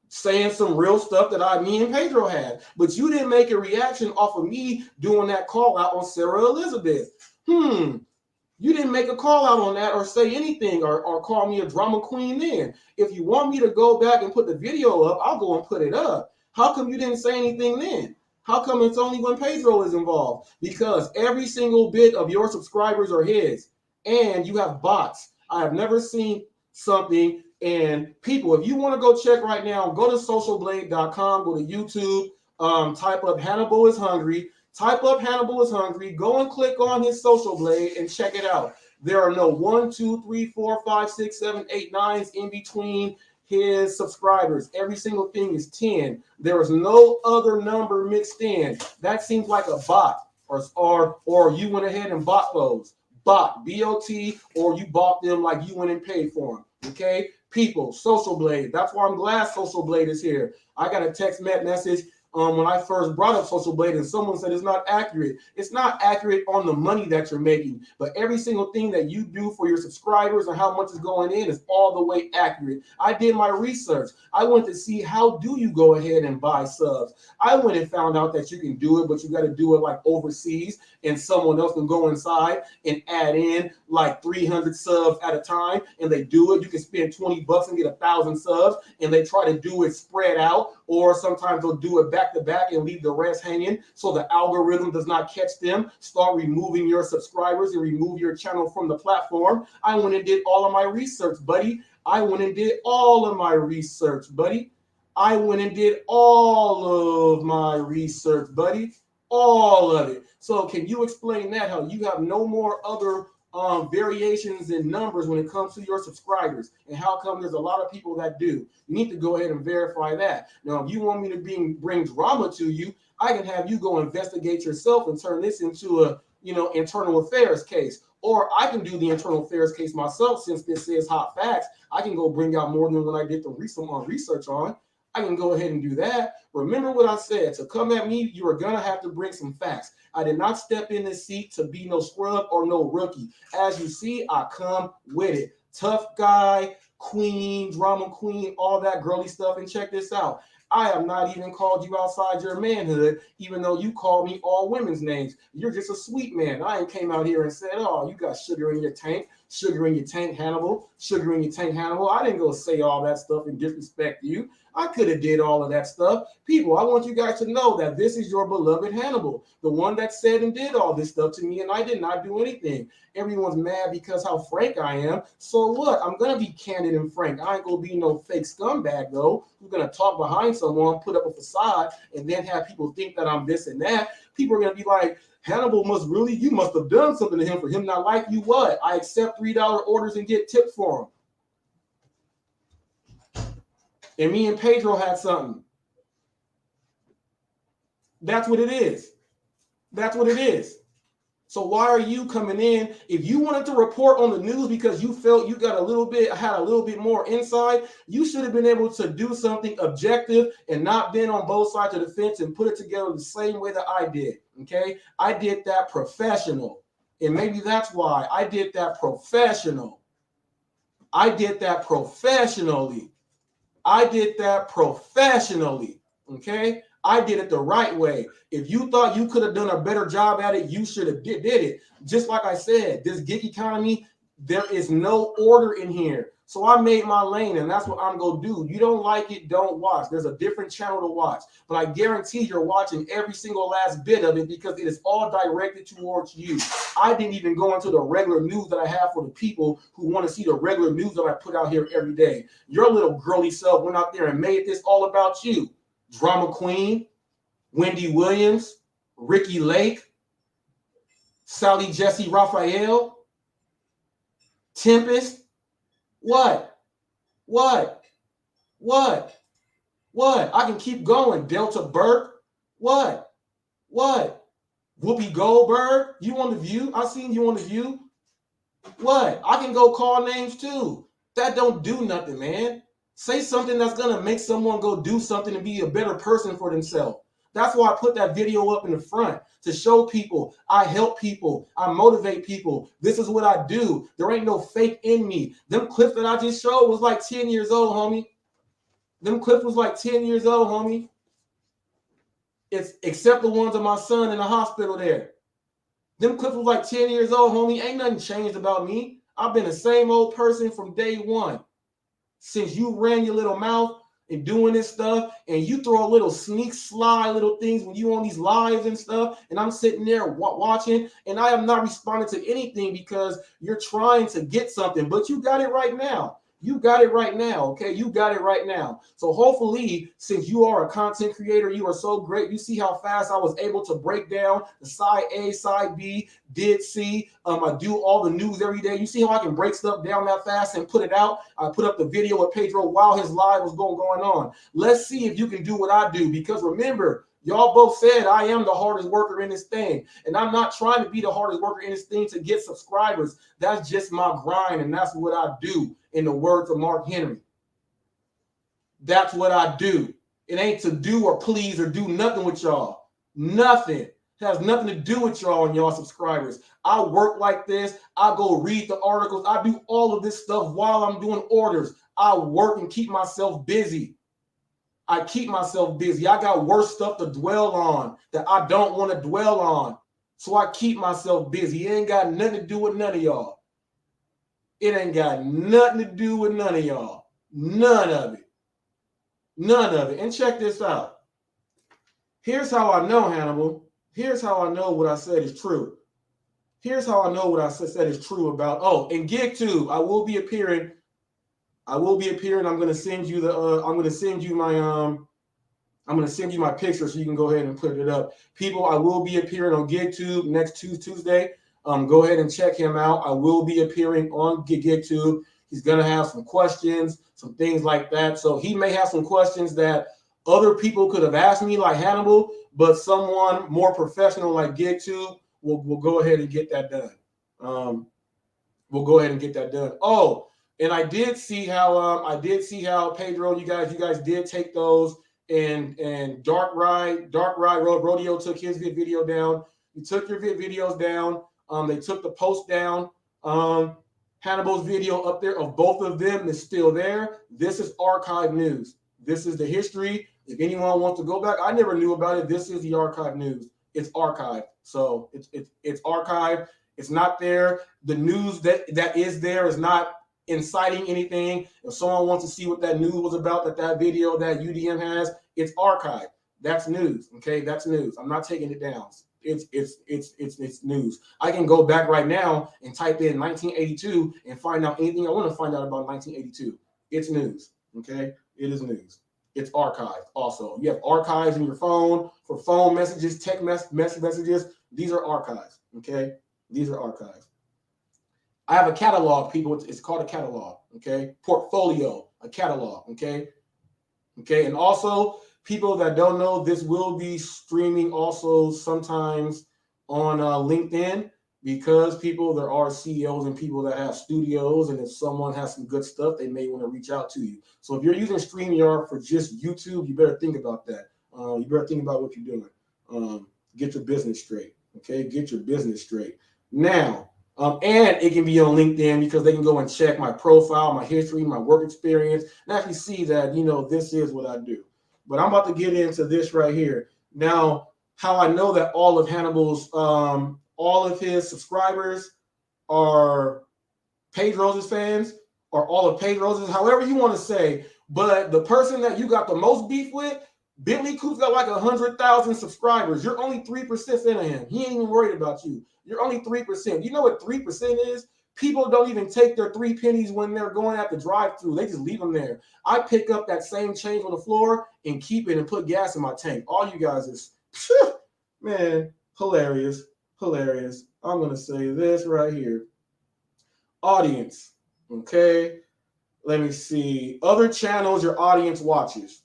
saying some real stuff that me and Pedro had, but you didn't make a reaction off of me doing that call out on Sarah Elizabeth. You didn't make a call out on that or say anything or call me a drama queen then. If you want me to go back and put the video up, I'll go and put it up. How come you didn't say anything then? How come it's only when Pedro is involved? Because every single bit of your subscribers are his, and you have bots. I have never seen something. And people, if you want to go check right now, go to socialblade.com, go to YouTube, type up Hannibal is Hungry, go and click on his Social Blade and check it out. There are no 1, 2, 3, 4, 5, 6, 7, 8, 9s in between his subscribers. Every single thing is 10. There is no other number mixed in. That seems like a bot, or you went ahead and bought those. Bot, B-O-T, or you bought them like you went and paid for them. Okay, people, Social Blade. That's why I'm glad Social Blade is here. I got a text message when I first brought up Social Blade, and someone said it's not accurate. It's not accurate on the money that you're making, but every single thing that you do for your subscribers and how much is going in is all the way accurate. I did my research. I went to see, how do you go ahead and buy subs? I went and found out that you can do it, but you got to do it like overseas, and someone else can go inside and add in like 300 subs at a time, and they do it. You can spend $20 and get 1,000 subs, and they try to do it spread out, or sometimes they'll do it back to back and leave the rest hanging so the algorithm does not catch them. Start removing your subscribers and remove your channel from the platform. I went and did all of my research, buddy. I went and did all of my research, buddy. All of it. So can you explain that, how you have no more other variations in numbers when it comes to your subscribers, and how come there's a lot of people that do? You need to go ahead and verify that. Now, if you want me to bring drama to you, I can have you go investigate yourself and turn this into a internal affairs case, or I can do the internal affairs case myself. Since this is hot facts, I can go bring out more than what I did the research on. I can go ahead and do that. Remember what I said. To come at me, you are going to have to bring some facts. I did not step in this seat to be no scrub or no rookie. As you see, I come with it. Tough guy, queen, drama queen, all that girly stuff. And check this out. I have not even called you outside your manhood, even though you called me all women's names. You're just a sweet man. I ain't came out here and said, "Oh, you got sugar in your tank, Hannibal, sugar in your tank, Hannibal." I didn't go say all that stuff and disrespect you. I could have did all of that stuff. People, I want you guys to know that this is your beloved Hannibal, the one that said and did all this stuff to me, and I did not do anything. Everyone's mad because how frank I am. So what? I'm going to be candid and frank. I ain't going to be no fake scumbag, though, who's going to talk behind someone, put up a facade, and then have people think that I'm this and that. People are going to be like, Hannibal you must have done something to him for him not like you. What? I accept $3 orders and get tips for them. And me and Pedro had something. That's what it is. That's what it is. So why are you coming in? If you wanted to report on the news because you felt you had a little bit more insight, you should have been able to do something objective and not been on both sides of the fence and put it together the same way that I did. Okay? I did that professional. And maybe that's why I did that professional. I did that professionally. Okay? I did it the right way. If you thought you could have done a better job at it, you should have did it. Just like I said, this gig economy, there is no order in here. So I made my lane, and that's what I'm going to do. You don't like it, don't watch. There's a different channel to watch. But I guarantee you're watching every single last bit of it because it is all directed towards you. I didn't even go into the regular news that I have for the people who want to see the regular news that I put out here every day. Your little girly self went out there and made this all about you. Drama Queen, Wendy Williams, Ricky Lake, Sally Jesse Raphael, Tempest. What? What? What? What? I can keep going. Delta Burke. What? What? Whoopi Goldberg. You on The View? I seen you on The View. What? I can go call names too. That don't do nothing, man. Say something that's going to make someone go do something and be a better person for themselves. That's why I put that video up in the front, to show people I help people. I motivate people. This is what I do. There ain't no fake in me. Them clips that I just showed was like 10 years old, homie. Them clips was like 10 years old, homie. It's except the ones of my son in the hospital there. Them clips was like 10 years old, homie. Ain't nothing changed about me. I've been the same old person from day one. Since you ran your little mouth and doing this stuff, and you throw a little sneak sly little things when you on these lives and stuff, and I'm sitting there watching, and I am not responding to anything because you're trying to get something, but you got it right now. You got it right now, okay? You got it right now. So hopefully, since you are a content creator, you are so great. You see how fast I was able to break down the side A, side B, did C. I do all the news every day. You see how I can break stuff down that fast and put it out? I put up the video with Pedro while his live was going on. Let's see if you can do what I do, because remember, y'all both said I am the hardest worker in this thing, and I'm not trying to be the hardest worker in this thing to get subscribers. That's just my grind, and that's what I do. In the words of Mark Henry, that's what I do. It ain't to do or please or do nothing with y'all. Nothing. It has nothing to do with y'all and y'all subscribers. I work like this. I go read the articles. I do all of this stuff while I'm doing orders. I work and keep myself busy. I keep myself busy. I got worse stuff to dwell on that I don't want to dwell on. So I keep myself busy. It ain't got nothing to do with none of y'all. It ain't got nothing to do with none of y'all. None of it. None of it. And check this out. Here's how I know, Hannibal. Here's how I know what I said is true. Here's how I know what I said is true about. Oh, and GigTube, I will be appearing. I'm going to send you the. I'm going to send you my picture so you can go ahead and put it up. People, I will be appearing on GigTube next Tuesday. Go ahead and check him out. I will be appearing on GigTube. He's going to have some questions, some things like that. So he may have some questions that other people could have asked me, like Hannibal, but someone more professional like GigTube will go ahead and get that done. We'll go ahead and get that done. Oh, and I did see how Pedro, you guys did take those, and Dark Ride Rodeo took his video down. You took your videos down. They took the post down. Hannibal's video up there of both of them is still there. This is archive news. This is the history. If anyone wants to go back, I never knew about it. This is the archive news. It's archived. So it's archived. It's not there. The news that is there is not inciting anything. If someone wants to see what that news was about, that video that UDM has, it's archived. That's news. Okay, that's news. I'm not taking it down. It's news. I can go back right now and type in 1982 and find out anything I want to find out about 1982. It's news. Okay, it is news. It's archived. Also, you have archives in your phone for phone messages, text messages. These are archives. Okay, these are archives. I have a catalog, people. It's called a catalog. Okay, portfolio, a catalog. Okay, and also, people that don't know, this will be streaming also sometimes on LinkedIn, because there are CEOs and people that have studios, and if someone has some good stuff, they may want to reach out to you. So if you're using StreamYard for just YouTube, you better think about that. You better think about what you're doing. Get your business straight. Okay, get your business straight. Now, and it can be on LinkedIn, because they can go and check my profile, my history, my work experience, and actually see that, this is what I do. But I'm about to get into this right here. Now, how I know that all of Hannibal's, all of his subscribers are Pedro's fans, or all of Pedro's, however you want to say. But the person that you got the most beef with, Bentley Coop's got like 100,000 subscribers. You're only 3% into him. He ain't even worried about you. You're only 3%. You know what 3% is? People don't even take their 3 pennies when they're going at the drive-through. They just leave them there. I pick up that same change on the floor and keep it and put gas in my tank. All you guys is, man, hilarious. Hilarious. I'm going to say this right here. Audience, okay? Let me see. Other channels your audience watches.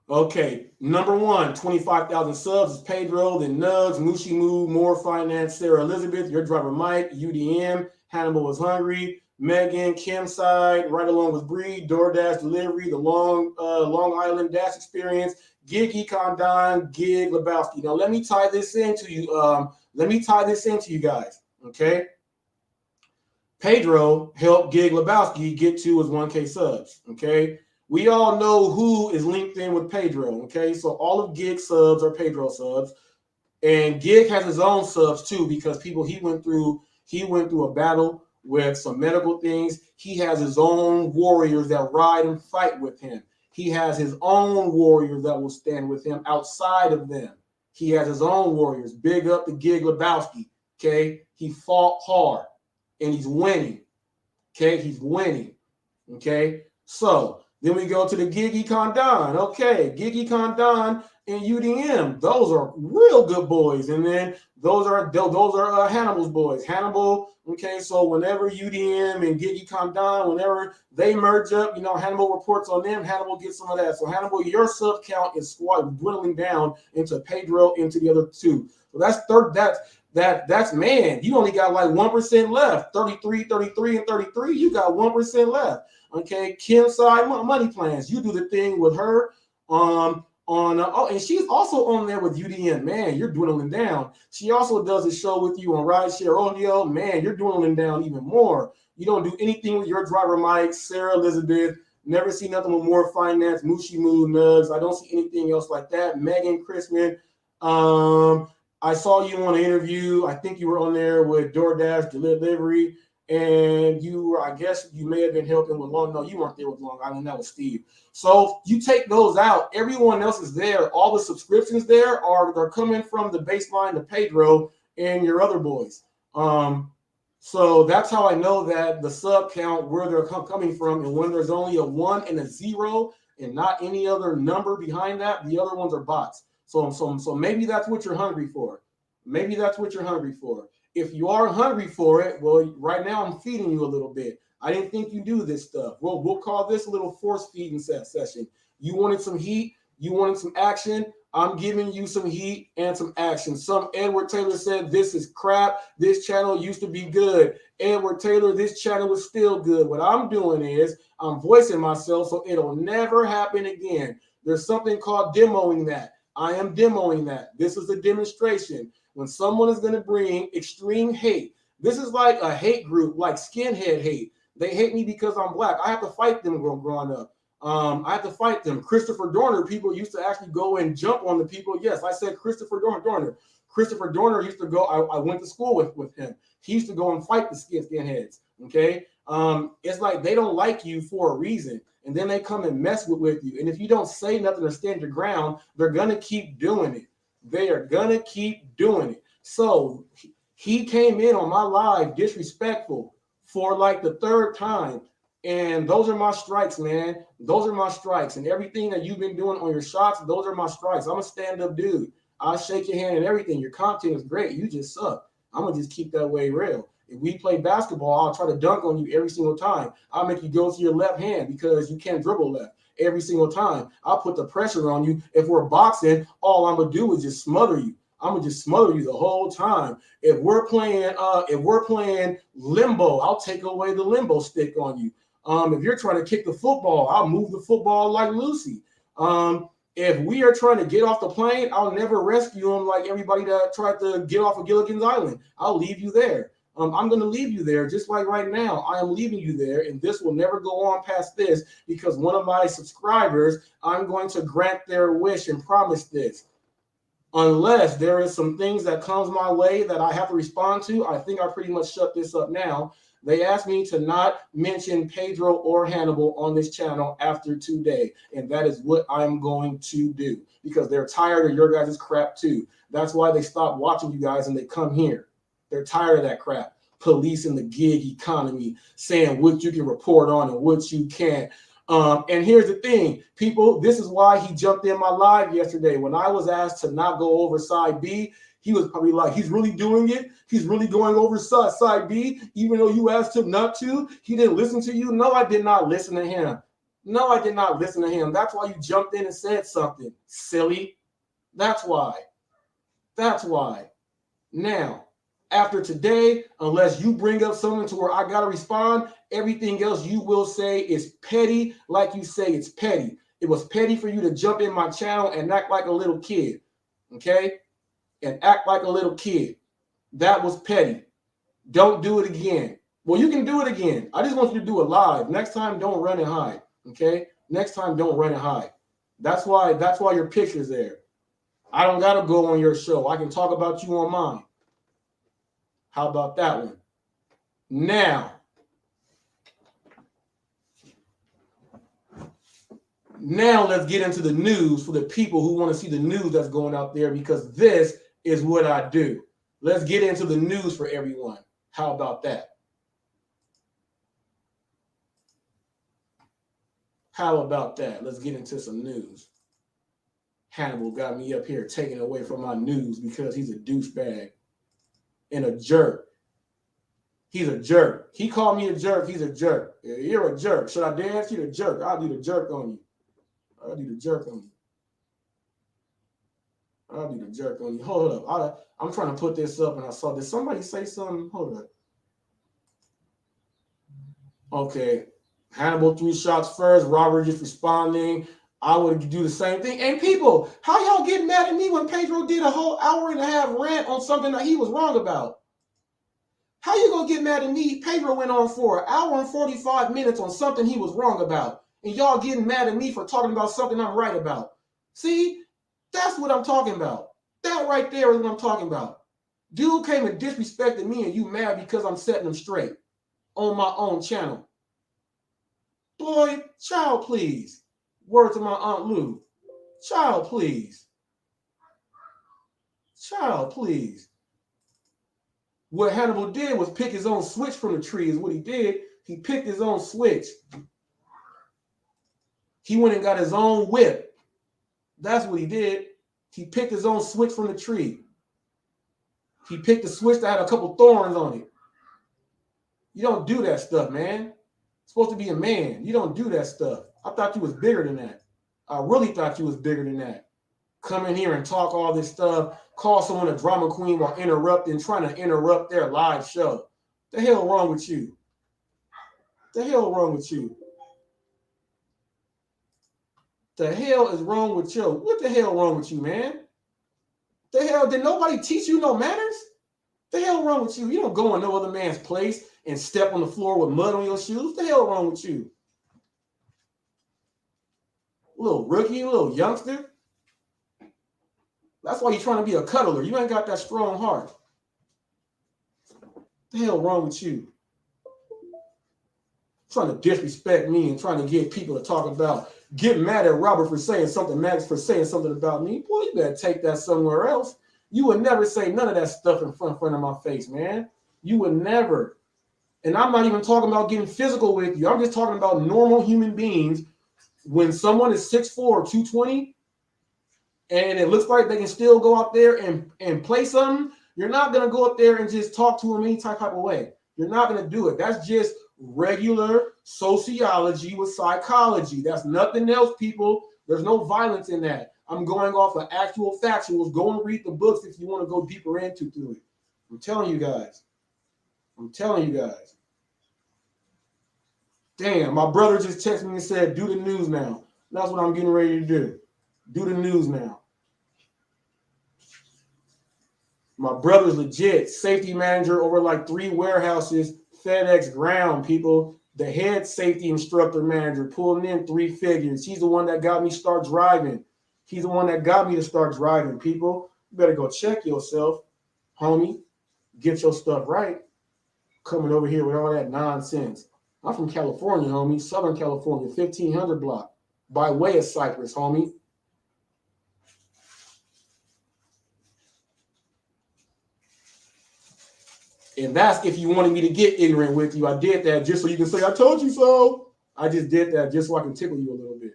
Okay, number 1, 25,000 subs is Pedro, then Nugs, Mushi Moo, More Finance, Sarah Elizabeth, Your Driver Mike, UDM, Hannibal Was Hungry, Megan, Kim Side, Right Along with Bree, DoorDash Delivery, The Long Island Dash Experience, Gig Econ Don, Gig Lebowski. Now let me tie this into you. Guys. Okay. Pedro helped Gig Lebowski get to his 1K subs. Okay. We all know who is linked in with Pedro. Okay. So all of Gig subs are Pedro subs. And Gig has his own subs too, because he went through a battle with some medical things. He has his own warriors that ride and fight with him. He has his own warriors that will stand with him outside of them. He has his own warriors. Big up to Gig Lebowski. Okay. He fought hard and he's winning. Okay. He's winning. Okay. So then we go to the Gig Econ Don. Okay. Gig Econ Don and UDM. Those are real good boys. And then those are Hannibal's boys. Hannibal. Okay. So whenever UDM and Gig Econ Don, whenever they merge up, Hannibal reports on them. Hannibal gets some of that. So Hannibal, your sub count is dwindling down into Pedro, into the other two. So that's man, you only got like 1% left. 33, and 33. You got 1% left. Okay, Kim Side Money Plans. You do the thing with her and she's also on there with UDM. Man, you're dwindling down. She also does a show with you on Rideshare Audio. Man, you're dwindling down even more. You don't do anything with Your Driver Mike, Sarah Elizabeth. Never see nothing with More Finance, Mushi Moo, Nugs. I don't see anything else like that. Megan Chrisman. I saw you on an interview. I think you were on there with DoorDash Delivery. And I guess you may have been helping with Long. No, you weren't there with Long Island. That was Steve. So you take those out. Everyone else is there. All the subscriptions they're coming from the baseline to Pedro and your other boys. So that's how I know that the sub count, where they're coming from, and when there's only a 1 and a 0 and not any other number behind that, the other ones are bots. So maybe that's what you're hungry for. Maybe that's what you're hungry for. If you are hungry for it, well, right now I'm feeding you a little bit. I didn't think you do this stuff. Well, we'll call this a little force feeding session. You wanted some heat. You wanted some action. I'm giving you some heat and some action. Some Edward Taylor said, this is crap. This channel used to be good. Edward Taylor, this channel was still good. What I'm doing is I'm voicing myself so it'll never happen again. There's something called demoing that. I am demoing that. This is a demonstration. When someone is going to bring extreme hate, this is like a hate group, like skinhead hate. They hate me because I'm black. I have to fight them growing up. I have to fight them. Christopher Dorner, people used to actually go and jump on the people. Yes, I said Christopher Dorner. Christopher Dorner used to go, I went to school with him. He used to go and fight the skinheads, okay? It's like they don't like you for a reason, and then they come and mess with you. And if you don't say nothing or stand your ground, they're going to keep doing it. They are going to keep doing it. So he came in on my live disrespectful for like the 3rd time. And those are my strikes, man. Those are my strikes. And everything that you've been doing on your shots, those are my strikes. I'm a stand-up dude. I'll shake your hand and everything. Your content is great. You just suck. I'm going to just keep that way real. If we play basketball, I'll try to dunk on you every single time. I'll make you go to your left hand because you can't dribble left. Every single time. I'll put the pressure on you. If we're boxing, all I'm gonna do is just smother you. I'm gonna just smother you the whole time. If we're playing limbo, I'll take away the limbo stick on you. If you're trying to kick the football, I'll move the football like Lucy. If we are trying to get off the plane, I'll never rescue them like everybody that tried to get off of Gilligan's Island. I'll leave you there. I'm going to leave you there just like right now. I am leaving you there, and this will never go on past this because one of my subscribers, I'm going to grant their wish and promise this. Unless there is some things that comes my way that I have to respond to, I think I pretty much shut this up now. They asked me to not mention Pedro or Hannibal on this channel after today, and that is what I'm going to do because they're tired of your guys' crap too. That's why they stopped watching you guys and they come here. They're tired of that crap. Policing the gig economy, saying what you can report on and what you can't. And here's the thing, people, this is why he jumped in my live yesterday. When I was asked to not go over side B, He was probably like, he's really doing it. He's really going over side B, even though you asked him not to. He didn't listen to you. No, I did not listen to him. No, I did not listen to him. That's why you jumped in and said something, silly. That's why. That's why. Now, after today, unless you bring up something to where I got to respond, everything else you will say is petty, like you say it's petty. It was petty for you to jump in my channel and act like a little kid, okay? And act like a little kid. That was petty. Don't do it again. Well, you can do it again. I just want you to do it live. Next time, don't run and hide, okay? Next time, don't run and hide. That's why your picture's there. I don't got to go on your show. I can talk about you on mine. How about that one? Now let's get into the news for the people who want to see the news that's going out there, because this is what I do. Let's get into the news for everyone. How about that? How about that? Let's get into some news. Hannibal got me up here taking away from my news because he's a douchebag and a jerk. He's a jerk. He called me a jerk. He's a jerk. You're a jerk. Should I dance? You're a jerk. I'll do the jerk on you. I'll do the jerk on you. I'll do the jerk on you. Hold up. I'm trying to put this up and I saw, did somebody say something? Hold up. Okay. Hannibal 3 shots first. Robert just responding. I would do the same thing. And people, how y'all getting mad at me when Pedro did a whole hour-and-a-half rant on something that he was wrong about? How you gonna get mad at me? Pedro went on for an hour and 45 minutes on something he was wrong about. And y'all getting mad at me for talking about something I'm right about. See, that's what I'm talking about. That right there is what I'm talking about. Dude came and disrespected me and you mad because I'm setting him straight on my own channel. Boy, child, please. Word to my Aunt Lou. Child, please. Child, please. What Hannibal did was pick his own switch from the tree is what he did. He picked his own switch. He went and got his own whip. That's what he did. He picked his own switch from the tree. He picked a switch that had a couple thorns on it. You don't do that stuff, man. You're supposed to be a man. You don't do that stuff. I thought you was bigger than that. I really thought you was bigger than that. Come in here and talk all this stuff, call someone a drama queen while trying to interrupt their live show. The hell wrong with you? The hell wrong with you? The hell is wrong with you? What the hell wrong with you, man? The hell, did nobody teach you no manners? The hell wrong with you? You don't go in no other man's place and step on the floor with mud on your shoes. The hell wrong with you? Little rookie, little youngster. That's why you're trying to be a cuddler. You ain't got that strong heart. The hell wrong with you? Trying to disrespect me and trying to get people to talk about, get mad at Robert for saying something, Max for saying something about me. Boy, you better take that somewhere else. You would never say none of that stuff in front of my face, man. You would never. And I'm not even talking about getting physical with you. I'm just talking about normal human beings. When someone is 6'4", 220, and it looks like they can still go out there and play something, you're not going to go up there and just talk to them any type of way. You're not going to do it. That's just regular sociology with psychology. That's nothing else, people. There's no violence in that. I'm going off of actual factuals. Go and read the books if you want to go deeper into it. I'm telling you guys. I'm telling you guys. Damn, my brother just texted me and said, do the news now. That's what I'm getting ready to do. Do the news now. My brother's legit safety manager over like 3 warehouses, FedEx ground, people. The head safety instructor manager pulling in 3 figures. He's the one that got me start driving. He's the one that got me to start driving, people. You better go check yourself, homie. Get your stuff right. Coming over here with all that nonsense. I'm from California, homie. Southern California, 1500 block. By way of Cypress, homie. And that's if you wanted me to get ignorant with you. I did that just so you can say, I told you so. I just did that just so I can tickle you a little bit.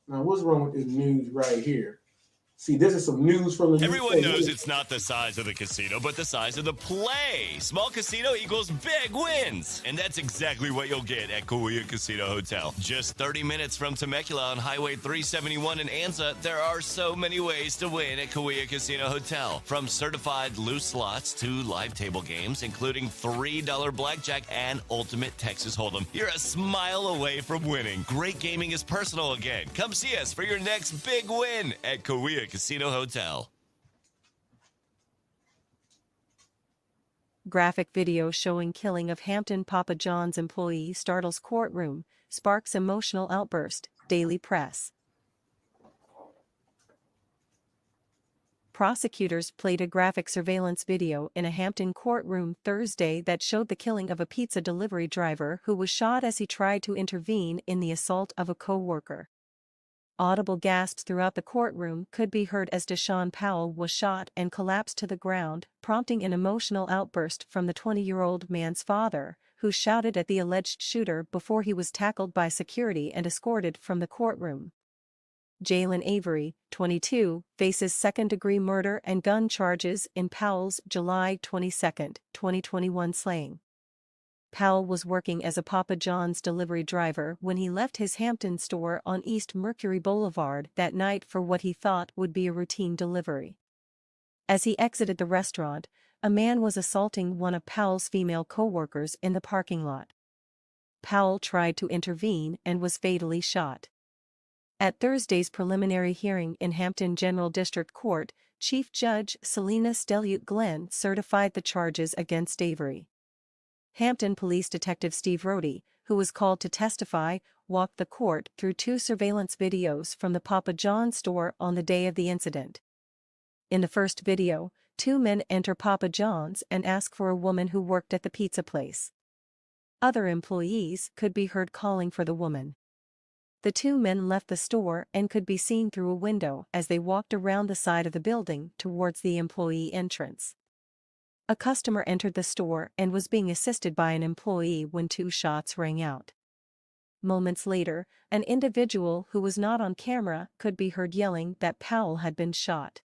Now, what's wrong with this news right here? See, this is some news from the Everyone UK. knows it's not the size of the casino, but the size of the play. Small casino equals big wins. And that's exactly what you'll get at Kauai Casino Hotel. Just 30 minutes from Temecula on Highway 371 in Anza, there are so many ways to win at Kauai Casino Hotel. From certified loose slots to live table games, including $3 blackjack and ultimate Texas Hold'em. You're a smile away from winning. Great gaming is personal again. Come see us for your next big win at Kauai Casino Hotel. Graphic video showing killing of Hampton Papa John's employee startles courtroom, sparks emotional outburst, Daily Press. Prosecutors played a graphic surveillance video in a Hampton courtroom Thursday that showed the killing of a pizza delivery driver who was shot as he tried to intervene in the assault of a co-worker. Audible gasps throughout the courtroom could be heard as Deshaun Powell was shot and collapsed to the ground, prompting an emotional outburst from the 20-year-old man's father, who shouted at the alleged shooter before he was tackled by security and escorted from the courtroom. Jalen Avery, 22, faces second-degree murder and gun charges in Powell's July 22, 2021 slaying. Powell was working as a Papa John's delivery driver when he left his Hampton store on East Mercury Boulevard that night for what he thought would be a routine delivery. As he exited the restaurant, a man was assaulting one of Powell's female co-workers in the parking lot. Powell tried to intervene and was fatally shot. At Thursday's preliminary hearing in Hampton General District Court, Chief Judge Selena Stellute Glenn certified the charges against Avery. Hampton Police Detective Steve Rohde, who was called to testify, walked the court through two surveillance videos from the Papa John's store on the day of the incident. In the first video, two men enter Papa John's and ask for a woman who worked at the pizza place. Other employees could be heard calling for the woman. The two men left the store and could be seen through a window as they walked around the side of the building towards the employee entrance. A customer entered the store and was being assisted by an employee when two shots rang out. Moments later, an individual who was not on camera could be heard yelling that Powell had been shot.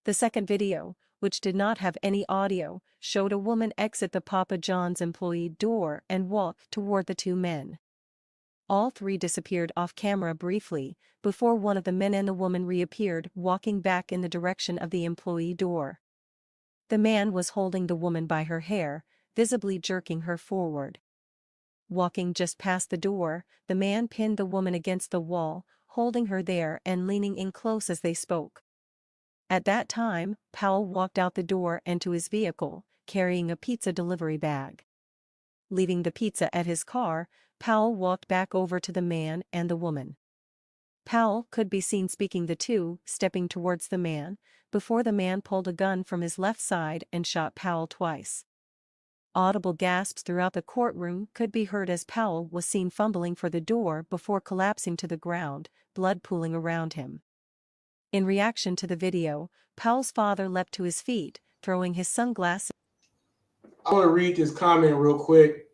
The second video, which did not have any audio, showed a woman exit the Papa John's employee door and walk toward the two men. All three disappeared off camera briefly, before one of the men and the woman reappeared walking back in the direction of the employee door. The man was holding the woman by her hair, visibly jerking her forward. Walking just past the door, the man pinned the woman against the wall, holding her there and leaning in close as they spoke. At that time, Powell walked out the door and to his vehicle, carrying a pizza delivery bag. Leaving the pizza at his car, Powell walked back over to the man and the woman. Powell could be seen speaking the two, stepping towards the man, before the man pulled a gun from his left side and shot Powell twice. Audible gasps throughout the courtroom could be heard as Powell was seen fumbling for the door before collapsing to the ground, blood pooling around him. In reaction to the video, Powell's father leapt to his feet, throwing his sunglasses. I want to read this comment real quick.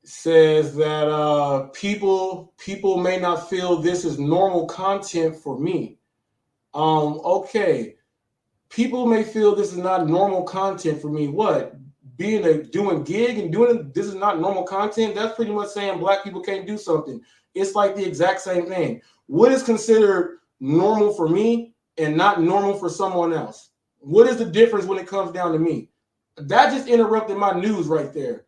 Says that people may not feel this is normal content for me. Okay. People may feel this is not normal content for me. What? Doing gig and doing this is not normal content? That's pretty much saying black people can't do something. It's like the exact same thing. What is considered normal for me and not normal for someone else? What is the difference when it comes down to me? That just interrupted my news right there.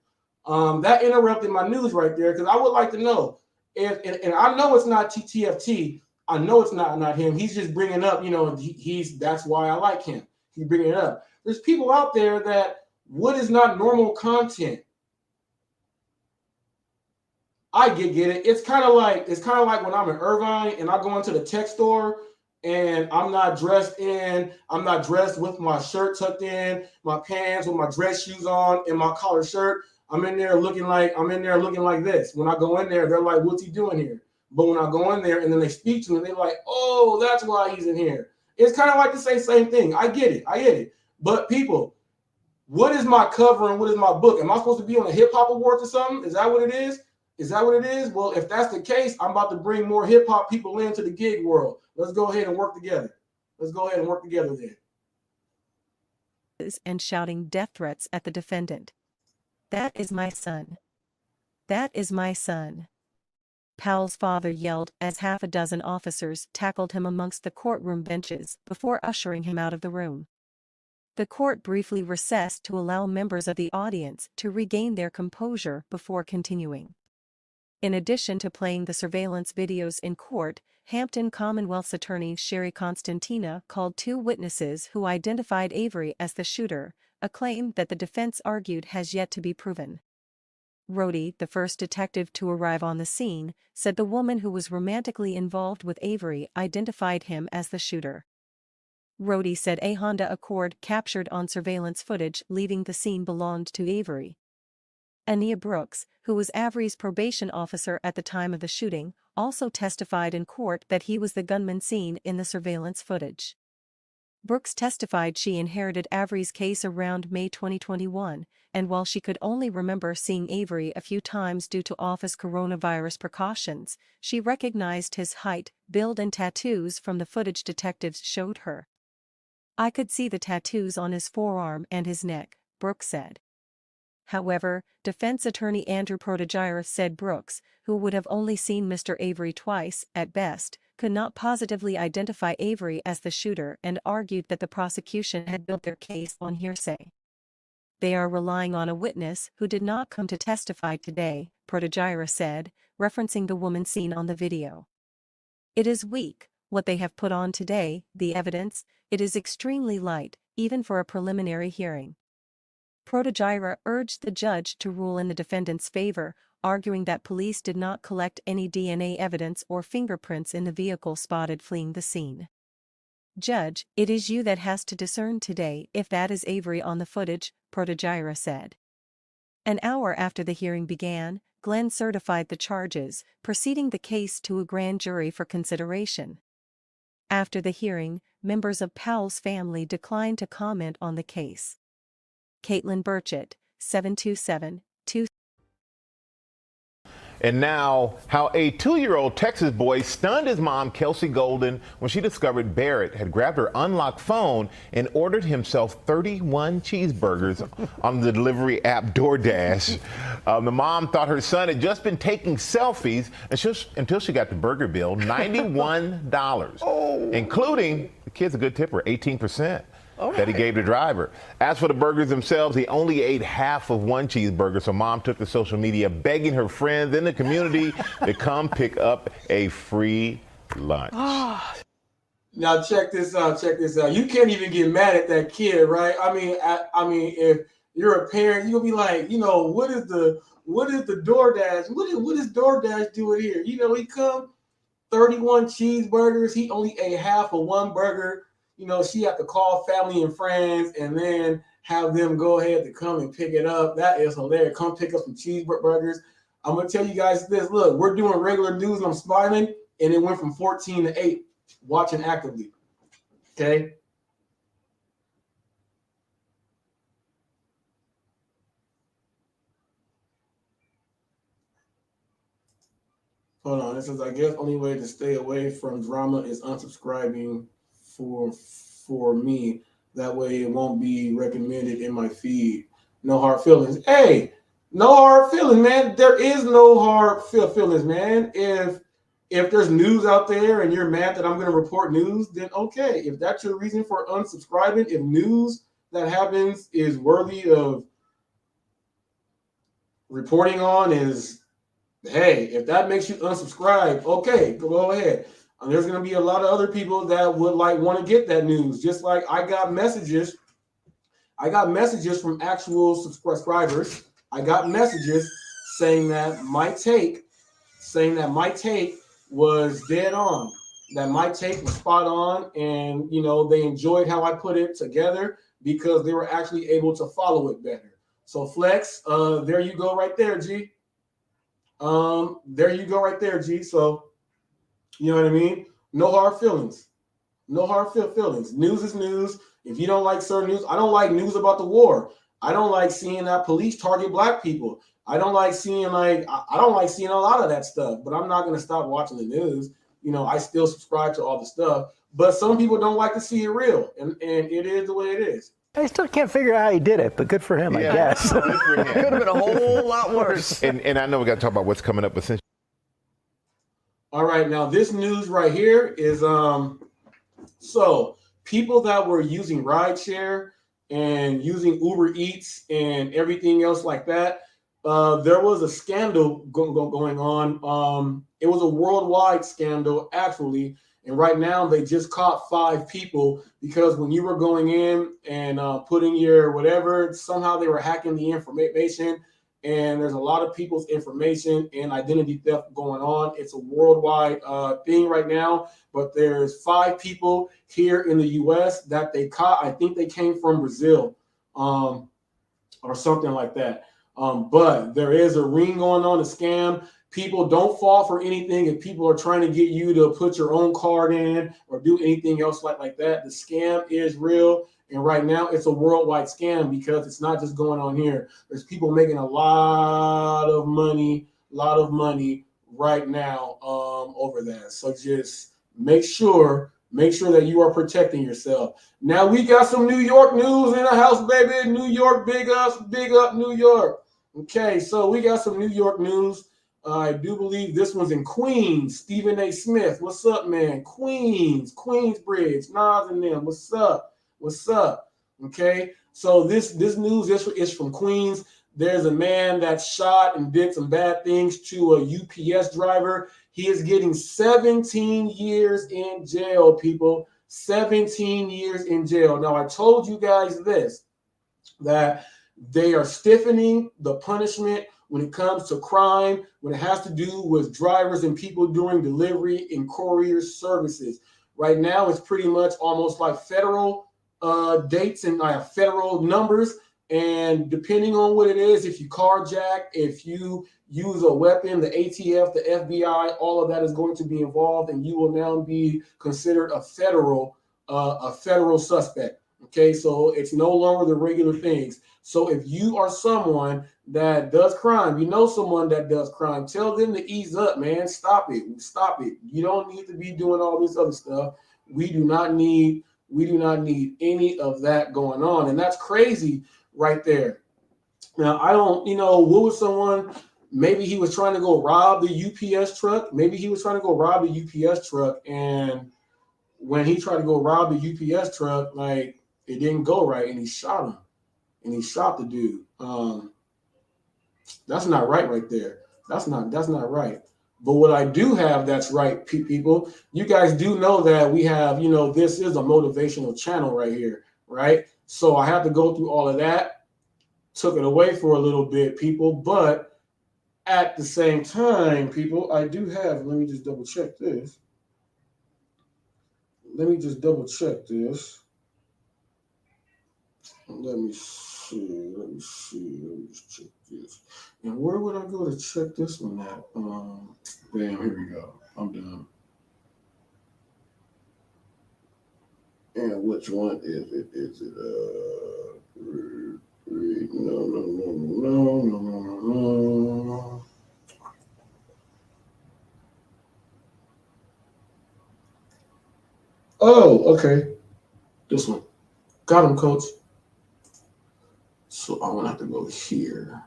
That interrupted my news right there because I would like to know if, and I know it's not TTFT. I know it's not him. He's just bringing up, that's why I like him. He's bringing it up. There's people out there that what is not normal content? I get it. It's kind of like when I'm in Irvine and I go into the tech store and I'm not dressed with my shirt tucked in, my pants with my dress shoes on and my collared shirt. I'm in there looking like this. When I go in there, they're like, what's he doing here? But when I go in there and then they speak to me, they're like, oh, that's why he's in here. It's kind of like the same thing. I get it. But people, what is my cover and what is my book? Am I supposed to be on a hip hop award or something? Is that what it is? Is that what it is? Well, if that's the case, I'm about to bring more hip hop people into the gig world. Let's go ahead and work together. Let's go ahead and work together then. And shouting death threats at the defendant. "That is my son. That is my son." Powell's father yelled as half a dozen officers tackled him amongst the courtroom benches before ushering him out of the room. The court briefly recessed to allow members of the audience to regain their composure before continuing. In addition to playing the surveillance videos in court, Hampton Commonwealth's attorney Sherry Constantina called 2 witnesses who identified Avery as the shooter, a claim that the defense argued has yet to be proven. Rhodey, the first detective to arrive on the scene, said the woman who was romantically involved with Avery identified him as the shooter. Rhodey said a Honda Accord captured on surveillance footage leaving the scene belonged to Avery. Ania Brooks, who was Avery's probation officer at the time of the shooting, also testified in court that he was the gunman seen in the surveillance footage. Brooks testified she inherited Avery's case around May 2021, and while she could only remember seeing Avery a few times due to office coronavirus precautions, she recognized his height, build and tattoos from the footage detectives showed her. "I could see the tattoos on his forearm and his neck," Brooks said. However, defense attorney Andrew Protogyra said Brooks, who would have only seen Mr. Avery twice, at best, could not positively identify Avery as the shooter and argued that the prosecution had built their case on hearsay. "They are relying on a witness who did not come to testify today," Protogyra said, referencing the woman seen on the video. "It is weak, what they have put on today, the evidence, it is extremely light, even for a preliminary hearing." Protogyra urged the judge to rule in the defendant's favor, arguing that police did not collect any DNA evidence or fingerprints in the vehicle spotted fleeing the scene. "Judge, it is you that has to discern today if that is Avery on the footage," Protogyra said. An hour after the hearing began, Glenn certified the charges, proceeding the case to a grand jury for consideration. After the hearing, members of Powell's family declined to comment on the case. Caitlin Burchett, 727-2. And now, how a 2-year-old Texas boy stunned his mom, Kelsey Golden, when she discovered Barrett had grabbed her unlocked phone and ordered himself 31 cheeseburgers on the delivery app DoorDash. The mom thought her son had just been taking selfies until she got the burger bill, $91, including, the kid's a good tipper, 18%. That he gave the driver. As for the burgers themselves, he only ate half of one cheeseburger, so mom took to social media begging her friends in the community to come pick up a free lunch. Now check this out. Check this out. You can't even get mad at that kid, right? I mean, if you're a parent, you'll be like, you know, what is the DoorDash? What is DoorDash doing here? You know, he come 31 cheeseburgers. He only ate half of one burger. You know, she had to call family and friends and then have them go ahead to come and pick it up. That is hilarious. Come pick up some cheeseburgers. I'm going to tell you guys this. Look, we're doing regular news and I'm smiling, and it went from 14 to 8, watching actively. Okay? Hold on. It says, I guess only way to stay away from drama is unsubscribing for me. That way it won't be recommended in my feed. No hard feelings. Hey, no hard feelings, man. There is no hard feelings, man. If there's news out there and you're mad that I'm going to report news, then okay. If that's your reason for unsubscribing, if news that happens is worthy of reporting on, is, hey, if that makes you unsubscribe, okay, go ahead. And there's going to be a lot of other people that would want to get that news. Just like I got messages from actual subscribers. I got messages saying that my take was dead on, that my take was spot on, and you know, they enjoyed how I put it together because they were actually able to follow it better. So Flex, there you go right there, G. There you go right there, G. So you know what I mean? No hard feelings. No hard feelings. News is news. If you don't like certain news, I don't like news about the war. I don't like seeing that police target black people. I don't like seeing I don't like seeing a lot of that stuff, but I'm not gonna stop watching the news. You know, I still subscribe to all the stuff, but some people don't like to see it real, and it is the way it is. I still can't figure out how he did it, but good for him, I guess. Good for him. Could have been a whole lot worse. And I know we got to talk about what's coming up, but since All right, now this news right here is so people that were using rideshare and using Uber Eats and everything else like that, there was a scandal going on. It was a worldwide scandal, actually. And right now, they just caught 5 people because when you were going in and putting your whatever, somehow they were hacking the information. And there's a lot of people's information and identity theft going on. It's a worldwide thing right now. But there's 5 people here in the U.S. that they caught. I think they came from Brazil or something like that. But there is a ring going on, a scam. People don't fall for anything if people are trying to get you to put your own card in or do anything else like that. The scam is real. And right now it's a worldwide scam because it's not just going on here. There's people making a lot of money right now over that. So just make sure that you are protecting yourself. Now we got some New York news in the house, baby. New York, big up New York. Okay, so we got some New York news. I do believe this one's in Queens. Stephen A. Smith, what's up, man? Queensbridge, Nas and them, what's up? Okay, so this news is from Queens. There's a man that shot and did some bad things to a UPS driver. He is getting 17 years in jail, people. 17 years in jail. Now, I told you guys this, that they are stiffening the punishment when it comes to crime, when it has to do with drivers and people doing delivery and courier services. Right now, it's pretty much almost like federal dates and federal numbers. And depending on what it is, if you carjack, if you use a weapon, the ATF, the FBI, all of that is going to be involved, and you will now be considered a federal suspect. Okay, so it's no longer the regular things. So if you are someone that does crime, you know someone that does crime, tell them to ease up, man. Stop it. You don't need to be doing all this other stuff. We do not need any of that going on. And that's crazy right there. Now, I don't, what was someone, maybe he was trying to go rob the UPS truck. And when he tried to go rob the UPS truck, it didn't go right, and he shot him. And he shot the dude. That's not right there. That's not right. But what I do have that's right, people, you guys do know that we have, this is a motivational channel right here, right? So I have to go through all of that. Took it away for a little bit, people. But at the same time, people, I do have, let me just double check this. Let me just just check this. And where would I go to check this one at? Bam, here we go. I'm done. And which one is it? Is it no. Oh, okay. This one. Got him, coach. So I'm gonna have to go here.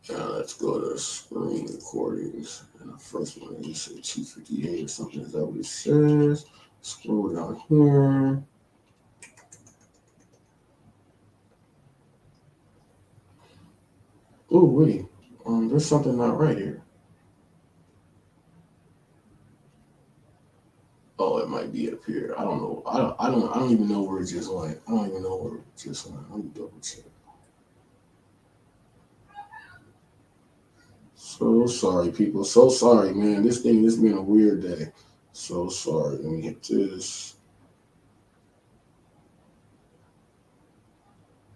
Let's go to screen recordings. And the first one is 258 or something. Is that what it says? Scroll down here. Oh wait, there's something not right here. Oh, it might be up here. I don't know. I don't even know where it just went. Let me double check. So sorry, people. So sorry, man. This has been a weird day. So sorry. Let me get this.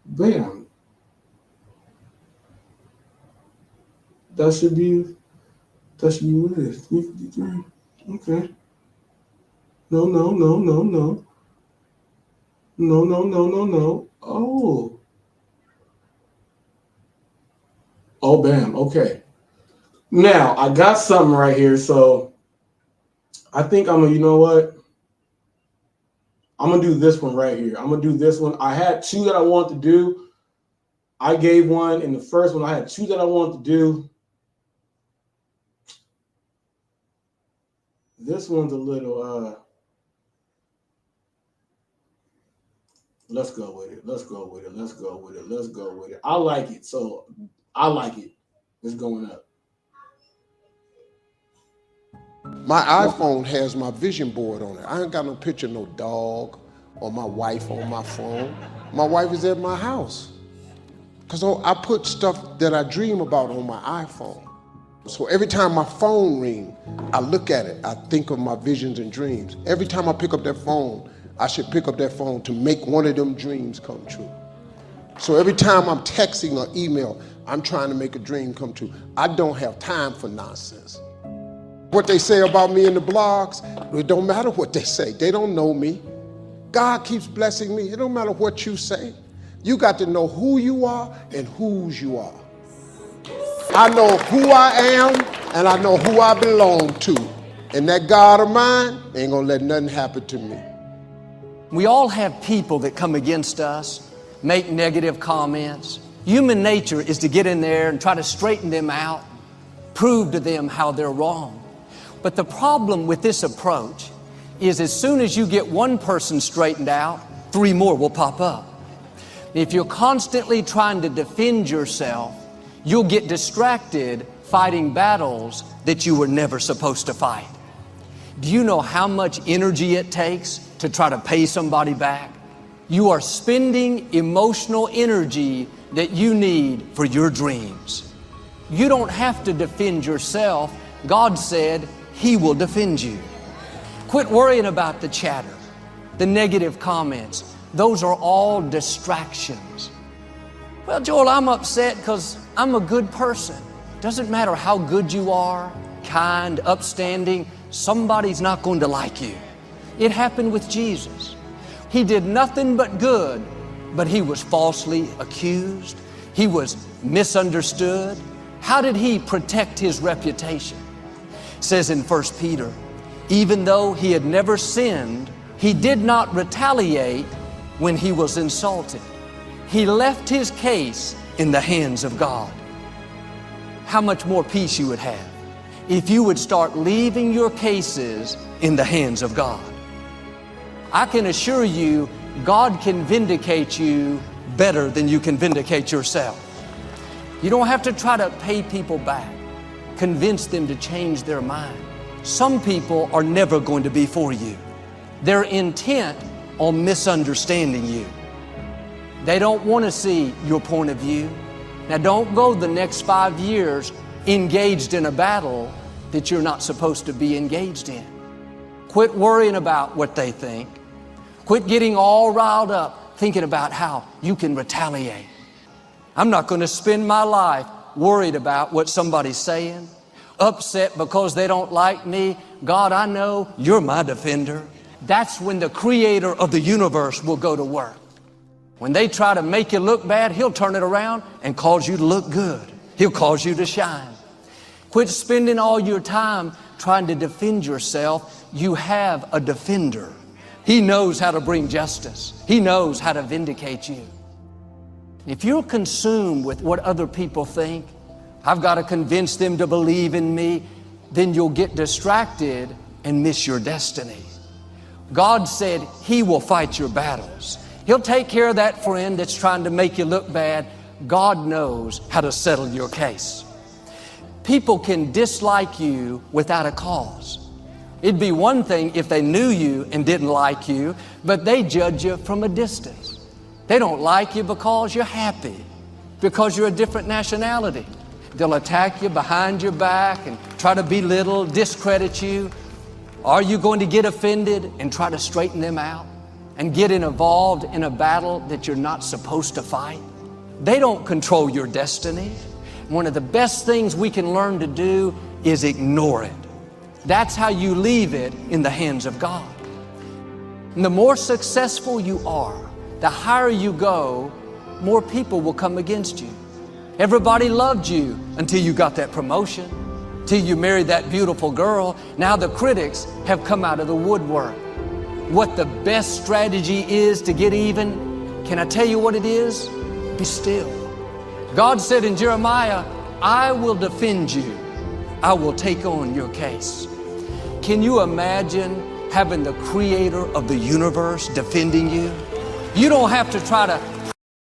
Bam. That should be what it is. 353. Okay. No. No. Oh. Oh, bam. Okay. Now I got something right here. So I think I'm gonna, you know what? I'm gonna do this one right here. I'm gonna do this one. I had two that I wanted to do. I gave one in the first one. I had two that I wanted to do. This one's a little, let's go with it. Let's go with it. Let's go with it. Let's go with it. I like it. So I like it. It's going up. My iPhone has my vision board on it. I ain't got no picture of no dog or my wife on my phone. My wife is at my house. Because I put stuff that I dream about on my iPhone. So every time my phone rings, I look at it. I think of my visions and dreams. Every time I pick up that phone, I should pick up that phone to make one of them dreams come true. So every time I'm texting or email, I'm trying to make a dream come true. I don't have time for nonsense. What they say about me in the blogs, it don't matter what they say. They don't know me. God keeps blessing me. It don't matter what you say. You got to know who you are and whose you are. I know who I am and I know who I belong to. And that God of mine ain't gonna let nothing happen to me. We all have people that come against us, make negative comments. Human nature is to get in there and try to straighten them out, prove to them how they're wrong. But the problem with this approach is as soon as you get one person straightened out, 3 more will pop up. If you're constantly trying to defend yourself, you'll get distracted fighting battles that you were never supposed to fight. Do you know how much energy it takes to try to pay somebody back? You are spending emotional energy that you need for your dreams. You don't have to defend yourself. God said He will defend you. Quit worrying about the chatter, the negative comments. Those are all distractions. Well, Joel, I'm upset because I'm a good person. Doesn't matter how good you are, kind, upstanding, somebody's not going to like you. It happened with Jesus. He did nothing but good, but He was falsely accused. He was misunderstood. How did He protect His reputation? It says in 1 Peter, even though He had never sinned, He did not retaliate when He was insulted. He left His case in the hands of God. How much more peace you would have if you would start leaving your cases in the hands of God. I can assure you, God can vindicate you better than you can vindicate yourself. You don't have to try to pay people back, convince them to change their mind. Some people are never going to be for you. They're intent on misunderstanding you. They don't want to see your point of view. Now, don't go the next 5 years engaged in a battle that you're not supposed to be engaged in. Quit worrying about what they think. Quit getting all riled up thinking about how you can retaliate. I'm not going to spend my life worried about what somebody's saying, upset because they don't like me. God, I know You're my defender. That's when the Creator of the universe will go to work. When they try to make you look bad, He'll turn it around and cause you to look good. He'll cause you to shine. Quit spending all your time trying to defend yourself. You have a defender. He knows how to bring justice. He knows how to vindicate you. If you're consumed with what other people think, I've got to convince them to believe in me, then you'll get distracted and miss your destiny. God said He will fight your battles. He'll take care of that friend that's trying to make you look bad. God knows how to settle your case. People can dislike you without a cause. It'd be one thing if they knew you and didn't like you, but they judge you from a distance. They don't like you because you're happy, because you're a different nationality. They'll attack you behind your back and try to belittle, discredit you. Are you going to get offended and try to straighten them out and get involved in a battle that you're not supposed to fight? They don't control your destiny. One of the best things we can learn to do is ignore it. That's how you leave it in the hands of God. And the more successful you are, the higher you go, more people will come against you. Everybody loved you until you got that promotion, till you married that beautiful girl. Now the critics have come out of the woodwork. What the best strategy is to get even, can I tell you what it is? Be still. God said in Jeremiah, I will defend you. I will take on your case. Can you imagine having the creator of the universe defending you? You don't have to try to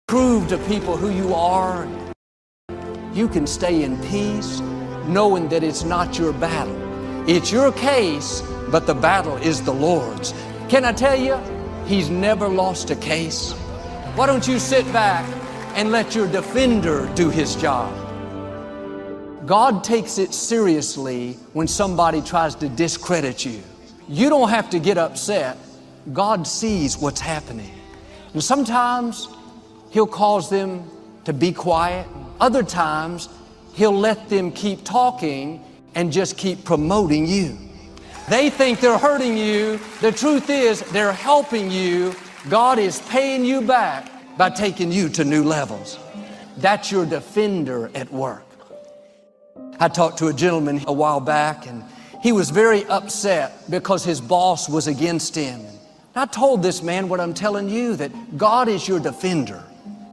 prove to people who you are. You can stay in peace knowing that it's not your battle. It's your case, but the battle is the Lord's. Can I tell you, He's never lost a case. Why don't you sit back and let your defender do his job? God takes it seriously when somebody tries to discredit you. You don't have to get upset. God sees what's happening. And sometimes He'll cause them to be quiet. Other times, He'll let them keep talking and just keep promoting you. They think they're hurting you. The truth is, they're helping you. God is paying you back by taking you to new levels. That's your defender at work. I talked to a gentleman a while back, and he was very upset because his boss was against him. And I told this man what I'm telling you, that God is your defender.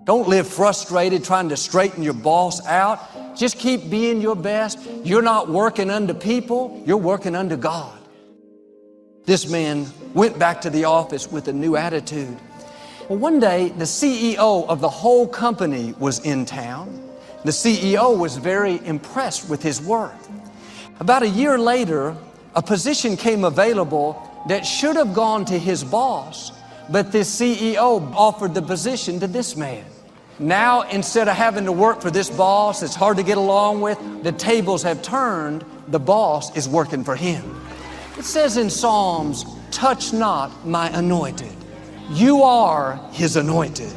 Don't live frustrated trying to straighten your boss out. Just keep being your best. You're not working unto people, you're working unto God. This man went back to the office with a new attitude. Well, one day, the CEO of the whole company was in town. The CEO was very impressed with his work. About a year later, a position came available that should have gone to his boss, but this CEO offered the position to this man. Now, instead of having to work for this boss that's hard to get along with, the tables have turned. The boss is working for him. It says in Psalms, touch not my anointed. You are His anointed.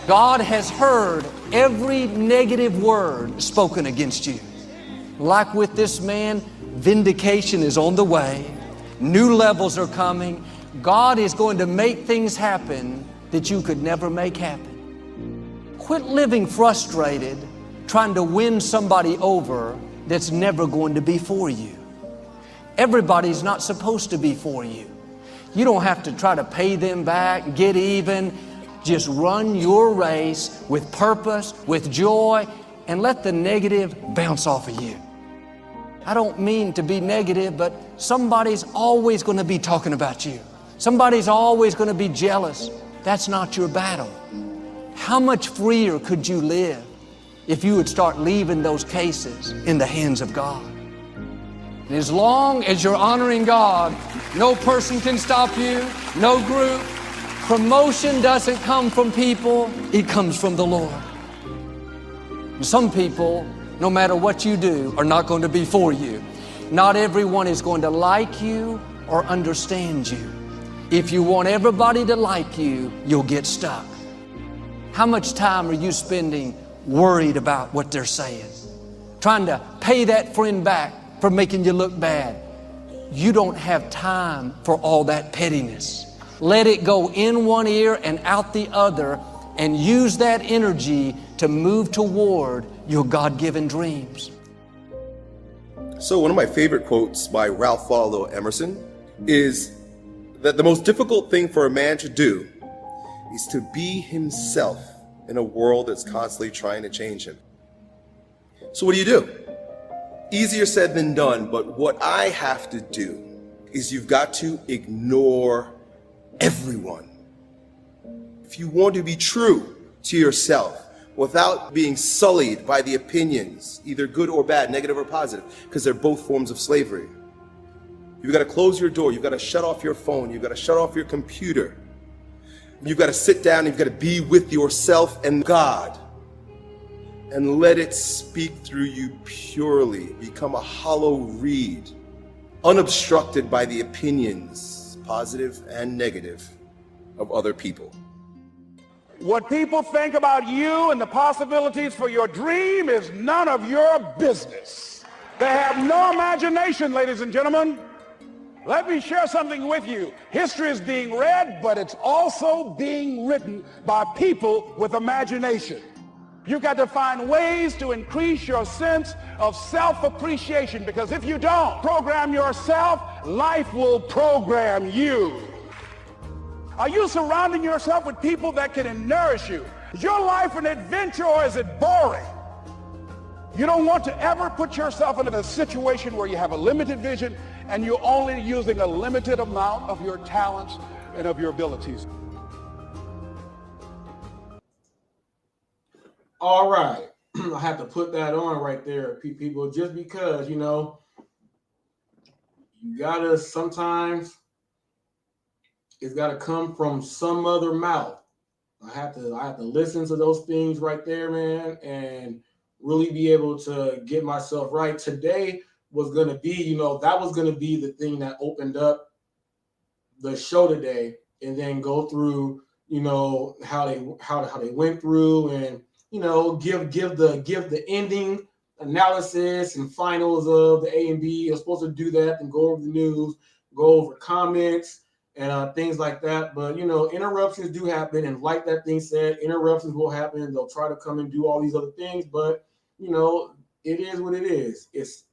God has heard every negative word spoken against you. Like with this man, vindication is on the way. New levels are coming. God is going to make things happen that you could never make happen. Quit living frustrated, trying to win somebody over that's never going to be for you. Everybody's not supposed to be for you. You don't have to try to pay them back, get even. Just run your race with purpose, with joy, and let the negative bounce off of you. I don't mean to be negative, but somebody's always going to be talking about you. Somebody's always going to be jealous. That's not your battle. How much freer could you live if you would start leaving those cases in the hands of God? And as long as you're honoring God, no person can stop you, no group. Promotion doesn't come from people, it comes from the Lord. And some people, no matter what you do, are not going to be for you. Not everyone is going to like you or understand you. If you want everybody to like you, you'll get stuck. How much time are you spending worried about what they're saying? Trying to pay that friend back for making you look bad. You don't have time for all that pettiness. Let it go in one ear and out the other, and use that energy to move toward your God-given dreams. So one of my favorite quotes by Ralph Waldo Emerson is that the most difficult thing for a man to do is to be himself in a world that's constantly trying to change him. So what do? Easier said than done, but what I have to do is you've got to ignore everyone. If you want to be true to yourself without being sullied by the opinions, either good or bad, negative or positive, because they're both forms of slavery, you've got to close your door, you've got to shut off your phone, you've got to shut off your computer, you've got to sit down, you've got to be with yourself and God, and let it speak through you purely. Become a hollow reed, unobstructed by the opinions, positive and negative, of other people. What people think about you and the possibilities for your dream is none of your business. They have no imagination, ladies and gentlemen. Let me share something with you. History is being read, but it's also being written by people with imagination. You got to find ways to increase your sense of self-appreciation, because if you don't program yourself, life will program you. Are you surrounding yourself with people that can nourish you? Is your life an adventure, or is it boring? You don't want to ever put yourself in a situation where you have a limited vision and you're only using a limited amount of your talents and of your abilities. All right. I have to put that on right there, people, just because, you know, you gotta sometimes it's gotta come from some other mouth. I have to listen to those things right there, man, and really be able to get myself right. Today was gonna be, you know, that was gonna be the thing that opened up the show today, and then go through, you know, how they went through, and you know, give the ending analysis and finals of the A and B. You're supposed to do that and go over the news, go over comments and things like that. But you know, interruptions do happen, and like that thing said, interruptions will happen. They'll try to come and do all these other things, but you know, it is what it is. It's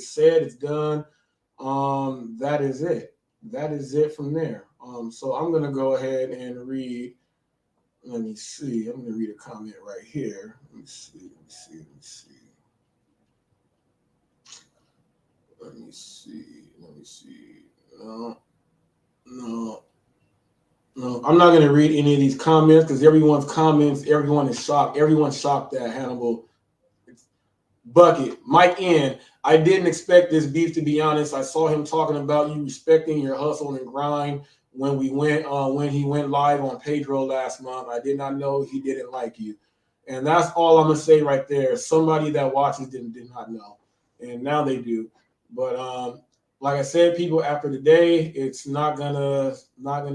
said, it's done. That is it. That is it from there. So I'm gonna go ahead and read. Let me see. I'm gonna read a comment right here. Let me see. No. I'm not gonna read any of these comments because everyone's comments, everyone is shocked. Everyone's shocked that Hannibal Bucket, Mike N. I didn't expect this beef, to be honest. I saw him talking about you respecting your hustle and grind when he went live on PEDRO last month. I did not know he didn't like you. And that's all I'm gonna say right there. Somebody that watches did not know. And now they do. But like I said, people, after today, it's not gonna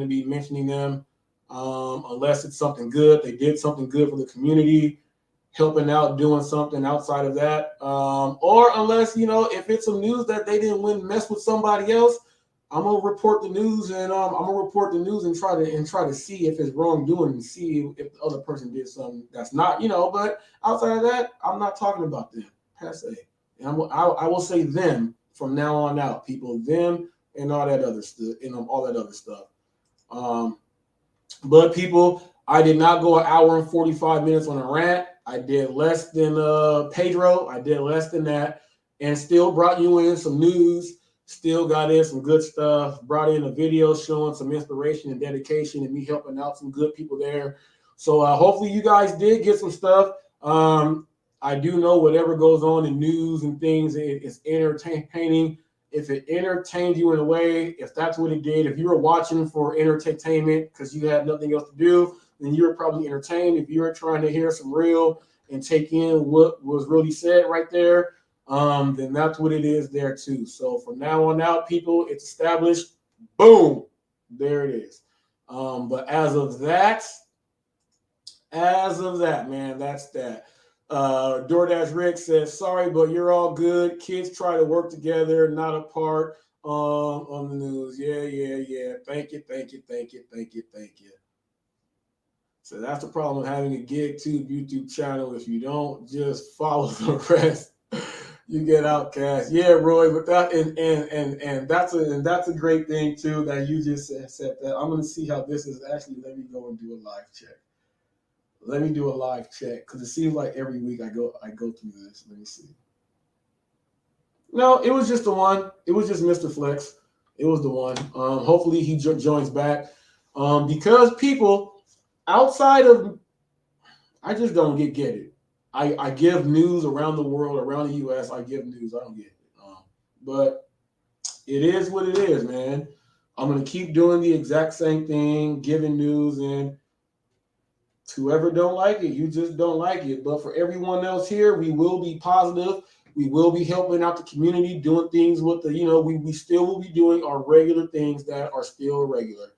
be mentioning them unless it's something good. They did something good for the community, helping out, doing something outside of that, or unless, you know, if it's some news that they didn't mess with somebody else, I'm gonna report the news, and try to see if it's wrongdoing and see if the other person did something that's not, you know. But outside of that, I'm not talking about them. Passe. And I will say them from now on out, people, them and all that other stuff, all that other stuff. But people, I did not go an hour and 45 minutes on a rant. I did less than PEDRO. I did less than that, and still brought you in some news. Still got in some good stuff. Brought in a video showing some inspiration and dedication, and me helping out some good people there. So hopefully you guys did get some stuff. I do know whatever goes on in news and things, it's entertaining. If it entertained you in a way, if that's what it did, if you were watching for entertainment because you had nothing else to do, then you were probably entertained. If you were trying to hear some real and take in what was really said right there, then that's what it is there too. So from now on out, people, it's established. Boom, there it is. But as of that, man, that's that. DoorDash Rick says, sorry, but you're all good. Kids try to work together, not apart on the news. Yeah. Thank you. So that's the problem with having a GigTube YouTube channel. If you don't just follow the rest, you get outcast. Yeah, Roy, but that and that's a great thing too that you just said that. I'm gonna see how this is actually. Let me go and do a live check. Because it seems like every week I go through this. Let me see. No, it was just the one. It was just Mr. Flex. It was the one. Hopefully he joins back. Because people outside of, I just don't get it. I give news around the world, around the U.S. I give news. I don't get it. But it is what it is, man. I'm going to keep doing the exact same thing, giving news, and whoever don't like it, you just don't like it. But for everyone else here, we will be positive. We will be helping out the community, doing things with the, we still will be doing our regular things that are still regular.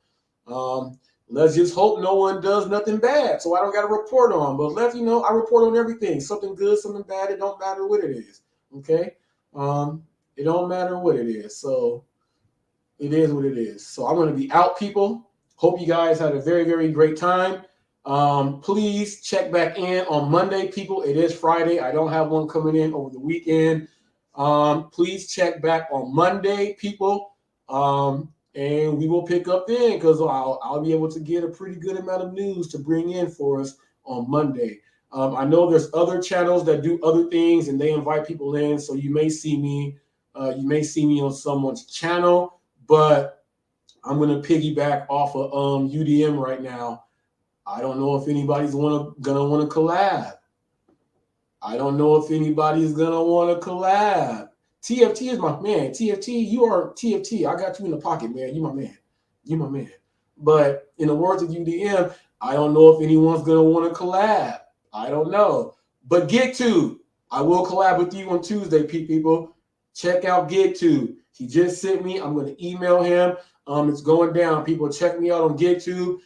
Let's just hope no one does nothing bad, so I don't got to report on. But I report on everything. Something good, something bad. It don't matter what it is. Okay? It don't matter what it is. So it is what it is. So I'm going to be out, people. Hope you guys had a very, very great time. Please check back in on Monday, people. It is Friday. I don't have one coming in over the weekend. Please check back on Monday, people. And we will pick up then because I'll be able to get a pretty good amount of news to bring in for us on Monday. I know there's other channels that do other things and they invite people in, so you may see me. You may see me on someone's channel, but I'm going to piggyback off of UDM right now. I don't know if anybody's gonna want to collab. I don't know if anybody's gonna want to collab. TFT is my man. TFT, you are TFT. I got you in the pocket, man. You my man. You my man. But in the words of UDM, I don't know if anyone's gonna want to collab. I don't know. But GitTube, I will collab with you on Tuesday, people. Check out GitTube. He just sent me. I'm gonna email him. It's going down. People, check me out on GitTube.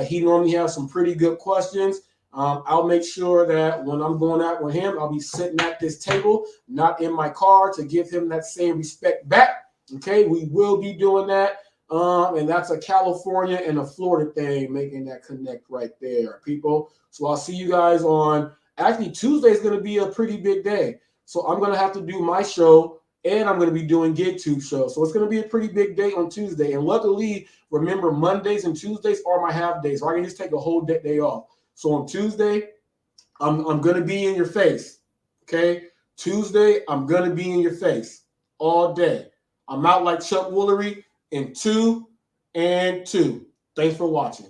He normally has some pretty good questions. I'll make sure that when I'm going out with him, I'll be sitting at this table, not in my car, to give him that same respect back. Okay, we will be doing that. And that's a California and a Florida thing, making that connect right there, people. So I'll see you guys on, actually, Tuesday is going to be a pretty big day. So I'm going to have to do my show, and I'm going to be doing GitTube show. So it's going to be a pretty big day on Tuesday. And luckily, remember, Mondays and Tuesdays are my half days. So I can just take a whole day off. So on Tuesday, I'm going to be in your face. Okay? Tuesday, I'm going to be in your face all day. I'm out like Chuck Woolery in 2 and 2. Thanks for watching.